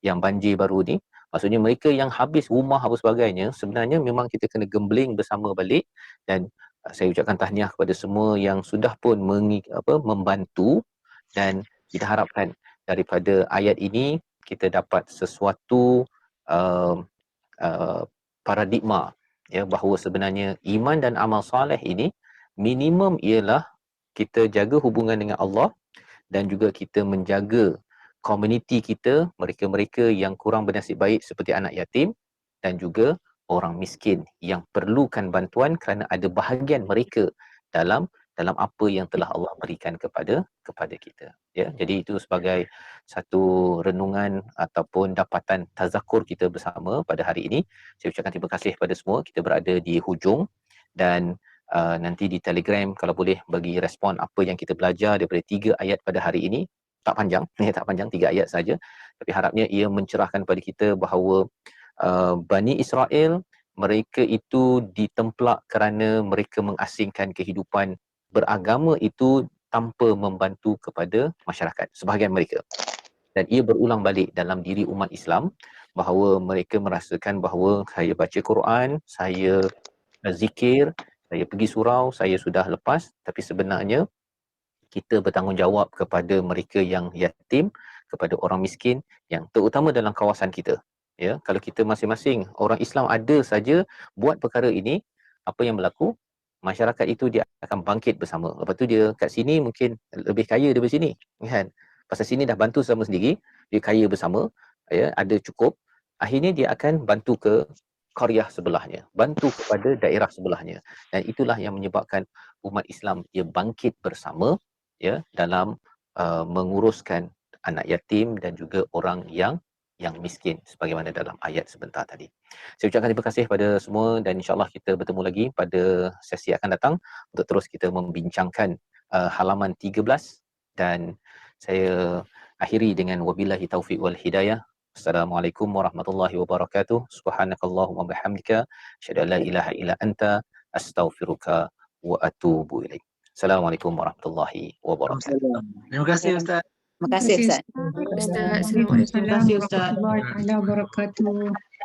yang banjir baru ni. Maksudnya mereka yang habis rumah apa sebagainya, sebenarnya memang kita kena gembling bersama balik. Dan saya ucapkan tahniah kepada semua yang sudah pun membantu, dan kita harapkan daripada ayat ini kita dapat sesuatu paradigma, ya, bahawa sebenarnya iman dan amal soleh ini minimum ialah kita jaga hubungan dengan Allah dan juga kita menjaga komuniti kita, mereka-mereka yang kurang bernasib baik seperti anak yatim dan juga orang miskin yang perlukan bantuan kerana ada bahagian mereka dalam apa yang telah Allah berikan kepada kita, ya. Jadi itu sebagai satu renungan ataupun dapatan tazakur kita bersama pada hari ini. Saya ucapkan terima kasih kepada semua. Kita berada di hujung dan nanti di Telegram kalau boleh bagi respon apa yang kita belajar daripada 3 ayat pada hari ini. Tak panjang, 3 ayat saja, tapi harapnya ia mencerahkan kepada kita bahawa Bani Israel, mereka itu ditemplak kerana mereka mengasingkan kehidupan beragama itu tanpa membantu kepada masyarakat, sebahagian mereka. Dan ia berulang balik dalam diri umat Islam bahawa mereka merasakan bahawa saya baca Quran, saya zikir, saya pergi surau, saya sudah lepas, tapi sebenarnya kita bertanggungjawab kepada mereka yang yatim, kepada orang miskin yang terutama dalam kawasan kita, ya. Kalau kita masing-masing orang Islam ada saja buat perkara ini, apa yang berlaku? Masyarakat itu dia akan bangkit bersama. Lepas tu dia kat sini mungkin lebih kaya daripada sini, kan? Pasal sini dah bantu sama sendiri, dia kaya bersama, ya, ada cukup. Akhirnya dia akan bantu ke qaryah sebelahnya, bantu kepada daerah sebelahnya. Dan itulah yang menyebabkan umat Islam dia bangkit bersama, ya, dalam menguruskan anak yatim dan juga orang yang miskin sebagaimana dalam ayat sebentar tadi. Saya ucapkan terima kasih kepada semua dan insya-Allah kita bertemu lagi pada sesi akan datang untuk terus kita membincangkan halaman 13, dan saya akhiri dengan wabillahi taufiq wal hidayah. Assalamualaikum warahmatullahi wabarakatuh. Subhanakallahumma bihamdika asyhadu an la ilaha illa anta astaghfiruka wa atubu ilaik. Assalamualaikum warahmatullahi wabarakatuh. Terima kasih Ustaz. Terima kasih Ustaz. Ustaz, Waalaikumsalam Assalamualaikum. warahmatullahi wabarakatuh.